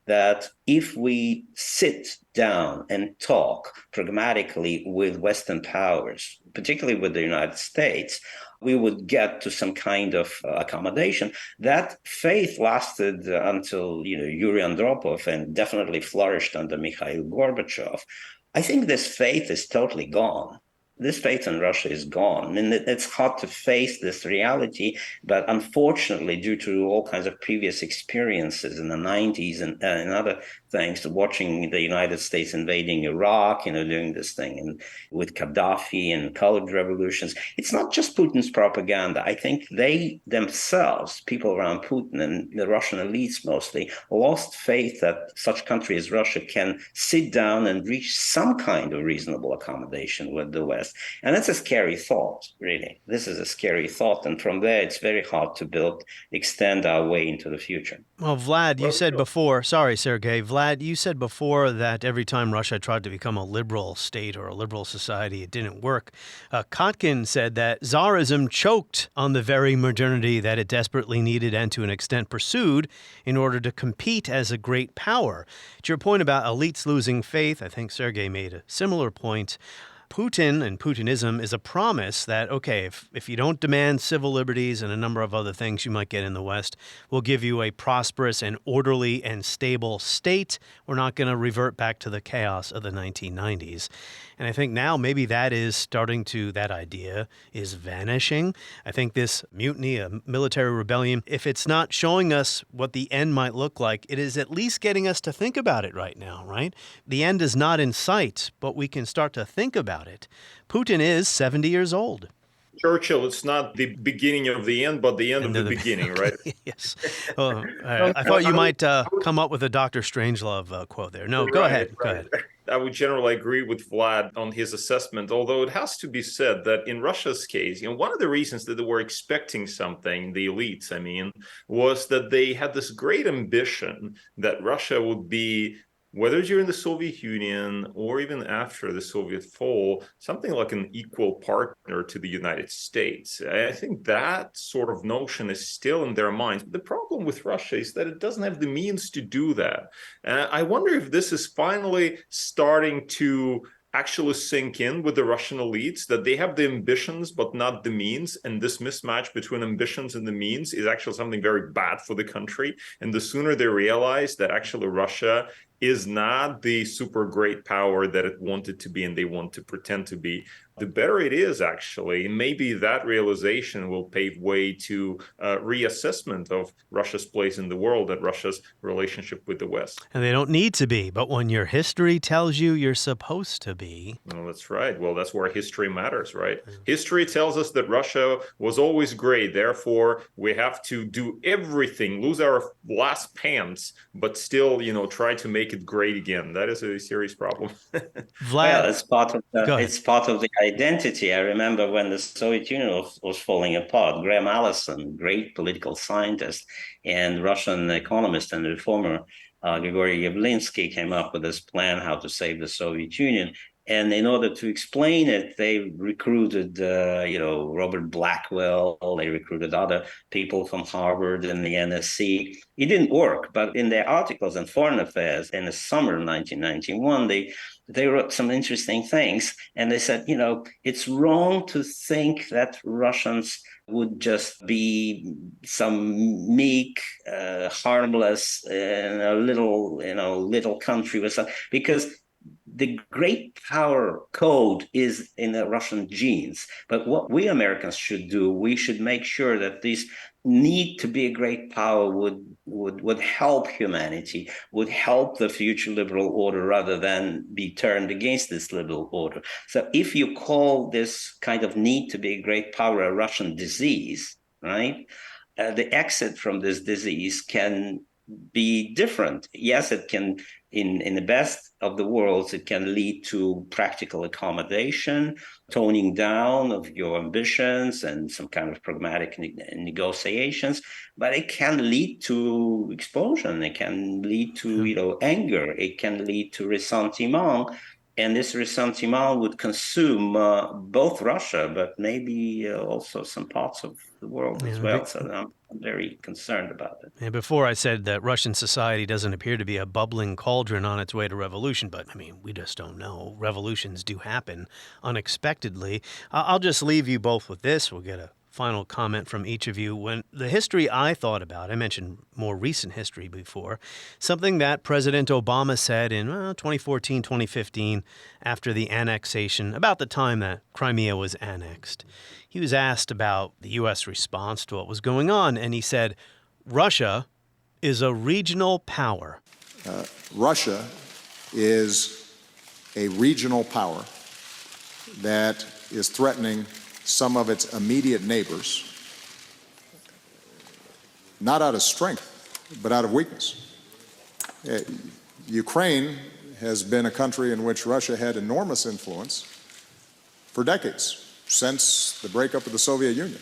S10: that if we sit down and talk pragmatically with Western powers, particularly with the United States, we would get to some kind of accommodation. That faith lasted until Yuri Andropov, and definitely flourished under Mikhail Gorbachev. I think this faith is totally gone. This faith in Russia is gone. And it's hard to face this reality, but unfortunately, due to all kinds of previous experiences in the 90s and in other things, watching the United States invading Iraq, doing this thing and with Gaddafi and colored revolutions. It's not just Putin's propaganda. I think they themselves, people around Putin and the Russian elites mostly, lost faith that such country as Russia can sit down and reach some kind of reasonable accommodation with the West. And that's a scary thought, really. This is a scary thought. And from there, it's very hard to extend our way into the future.
S1: Well, Vlad, you said before, sorry, Sergey, Vlad, you said before that every time Russia tried to become a liberal state or a liberal society, it didn't work. Kotkin said that Tsarism choked on the very modernity that it desperately needed and to an extent pursued in order to compete as a great power. To your point about elites losing faith, I think Sergey made a similar point. Putin and Putinism is a promise that, okay, if you don't demand civil liberties and a number of other things you might get in the West, we'll give you a prosperous and orderly and stable state. We're not going to revert back to the chaos of the 1990s. And I think now maybe that idea is vanishing. I think this mutiny, a military rebellion, if it's not showing us what the end might look like, it is at least getting us to think about it right now, right? The end is not in sight, but we can start to think about it. Putin is 70 years old.
S4: Churchill, it's not the beginning of the end, but the end of the beginning, right?
S1: Yes. I thought you might come up with a Dr. Strangelove quote there. No, go ahead. Go ahead.
S4: I would generally agree with Vlad on his assessment, although it has to be said that in Russia's case, one of the reasons that they were expecting something, the elites, was that they had this great ambition that Russia would be, whether during the Soviet Union or even after the Soviet fall, something like an equal partner to the United States. I think that sort of notion is still in their minds. But the problem with Russia is that it doesn't have the means to do that. I wonder if this is finally starting to actually sink in with the Russian elites, that they have the ambitions but not the means, and this mismatch between ambitions and the means is actually something very bad for the country. And the sooner they realize that actually Russia is not the super great power that it wanted to be and they want to pretend to be, the better it is, actually. Maybe that realization will pave way to reassessment of Russia's place in the world and Russia's relationship with the West.
S1: And they don't need to be, but when your history tells you you're supposed to be.
S4: Well, that's right. Well, that's where history matters, right? History tells us that Russia was always great. Therefore, we have to do everything, lose our last pants, but still, try to make it great again. That is a serious problem.
S1: Vlad,
S10: well, it's part of the identity. I remember when the Soviet Union was falling apart, Graham Allison, great political scientist and Russian economist and reformer, Grigory Yavlinsky, came up with this plan how to save the Soviet Union. And in order to explain it, they recruited, Robert Blackwell. They recruited other people from Harvard and the NSC. It didn't work, but in their articles in Foreign Affairs in the summer of 1991, they wrote some interesting things. And they said, it's wrong to think that Russians would just be some meek, harmless, little country with some, because the great power code is in the Russian genes. But what we Americans should do, we should make sure that this need to be a great power would help humanity, would help the future liberal order rather than be turned against this liberal order. So if you call this kind of need to be a great power a Russian disease, right? The exit from this disease can be different. Yes, it can, in the best of the worlds, it can lead to practical accommodation, toning down of your ambitions and some kind of pragmatic negotiations, but it can lead to explosion. It can lead to, anger. It can lead to ressentiment. And this ressentiment would consume both Russia, but maybe also some parts of the world as well. So I'm very concerned about it.
S1: And before I said that Russian society doesn't appear to be a bubbling cauldron on its way to revolution, but we just don't know. Revolutions do happen unexpectedly. I'll just leave you both with this. We'll get a final comment from each of you. When the history I thought about, I mentioned more recent history before, something that President Obama said in 2014, 2015, after the annexation, about the time that Crimea was annexed. He was asked about the U.S. response to what was going on, and he said, Russia is a regional power.
S8: Russia is a regional power that is threatening some of its immediate neighbors, not out of strength, but out of weakness. Ukraine has been a country in which Russia had enormous influence for decades, since the breakup of the Soviet Union.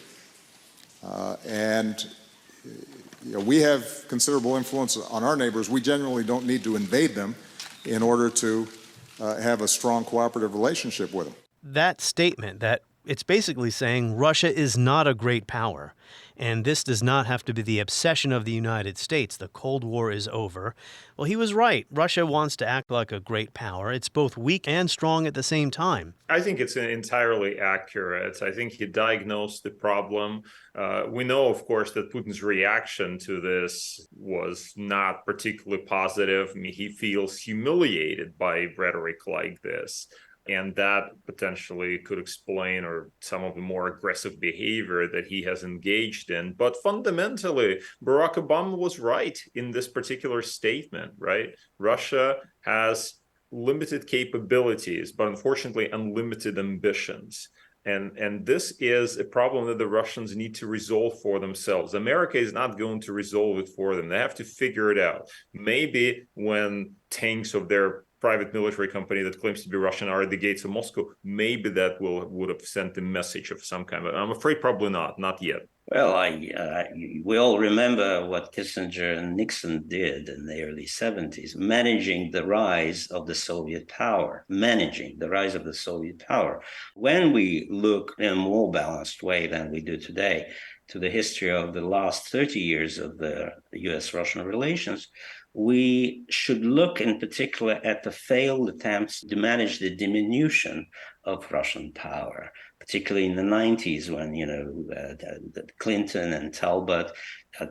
S8: We have considerable influence on our neighbors. We generally don't need to invade them in order to have a strong cooperative relationship with them.
S1: That statement, that it's basically saying Russia is not a great power, and this does not have to be the obsession of the United States. The Cold War is over. Well, he was right. Russia wants to act like a great power. It's both weak and strong at the same time.
S4: I think it's entirely accurate. I think he diagnosed the problem. We know, of course, that Putin's reaction to this was not particularly positive. I mean, he feels humiliated by rhetoric like this. And that potentially could explain or some of the more aggressive behavior that he has engaged in. But fundamentally, Barack Obama was right in this particular statement, right? Russia has limited capabilities, but unfortunately unlimited ambitions. And this is a problem that the Russians need to resolve for themselves. America is not going to resolve it for them. They have to figure it out. Maybe when tanks of their private military company that claims to be Russian are at the gates of Moscow, maybe that would have sent a message of some kind. But I'm afraid probably not yet.
S10: Well, we all remember what Kissinger and Nixon did in the early 70s, managing the rise of the Soviet power, When we look in a more balanced way than we do today to the history of the last 30 years of the U.S.-Russian relations, we should look in particular at the failed attempts to manage the diminution of Russian power, particularly in the 90s when, Clinton and Talbot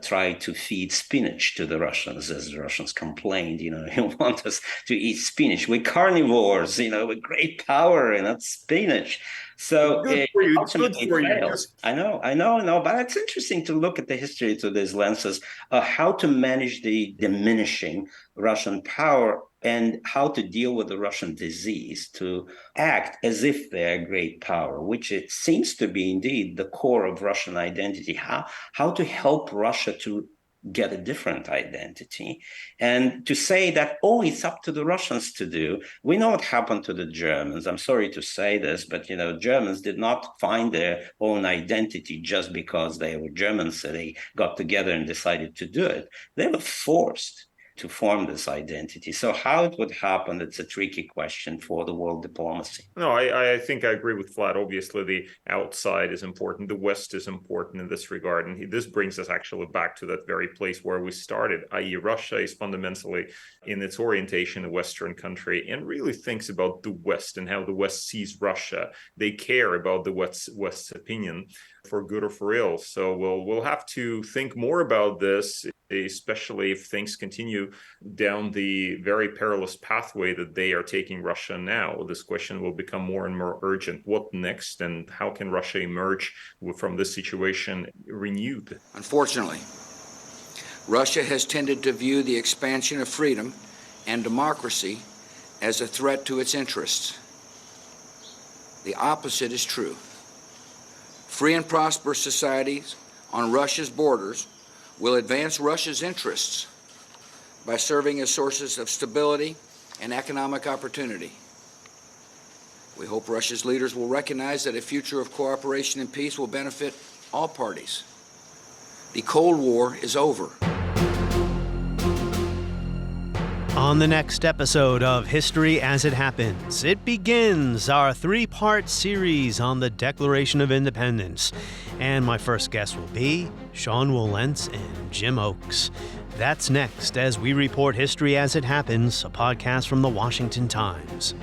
S10: tried to feed spinach to the Russians, as the Russians complained, you want us to eat spinach. We're carnivores, with great power and that's spinach. So
S4: good for you.
S10: I know. But it's interesting to look at the history through these lenses, how to manage the diminishing Russian power and how to deal with the Russian disease, to act as if they're a great power, which it seems to be indeed the core of Russian identity. How to help Russia to get a different identity, and to say that, it's up to the Russians to do. We know what happened to the Germans. I'm sorry to say this, but Germans did not find their own identity just because they were Germans, so they got together and decided to do it. They were forced to form this identity. So how it would happen, it's a tricky question for the world diplomacy.
S4: No, I think I agree with Vlad. Obviously, the outside is important. The West is important in this regard. And this brings us actually back to that very place where we started, i.e. Russia is fundamentally in its orientation a Western country and really thinks about the West and how the West sees Russia. They care about the West's opinion, for good or for ill. So we'll have to think more about this, especially if things continue down the very perilous pathway that they are taking Russia now. This question will become more and more urgent. What next, and how can Russia emerge from this situation renewed?
S11: Unfortunately, Russia has tended to view the expansion of freedom and democracy as a threat to its interests. The opposite is true. Free and prosperous societies on Russia's borders will advance Russia's interests by serving as sources of stability and economic opportunity. We hope Russia's leaders will recognize that a future of cooperation and peace will benefit all parties. The Cold War is over.
S1: On the next episode of History as It Happens, it begins our 3-part series on the Declaration of Independence. And my first guests will be Sean Wolentz and Jim Oakes. That's next as we report History as It Happens, a podcast from the Washington Times.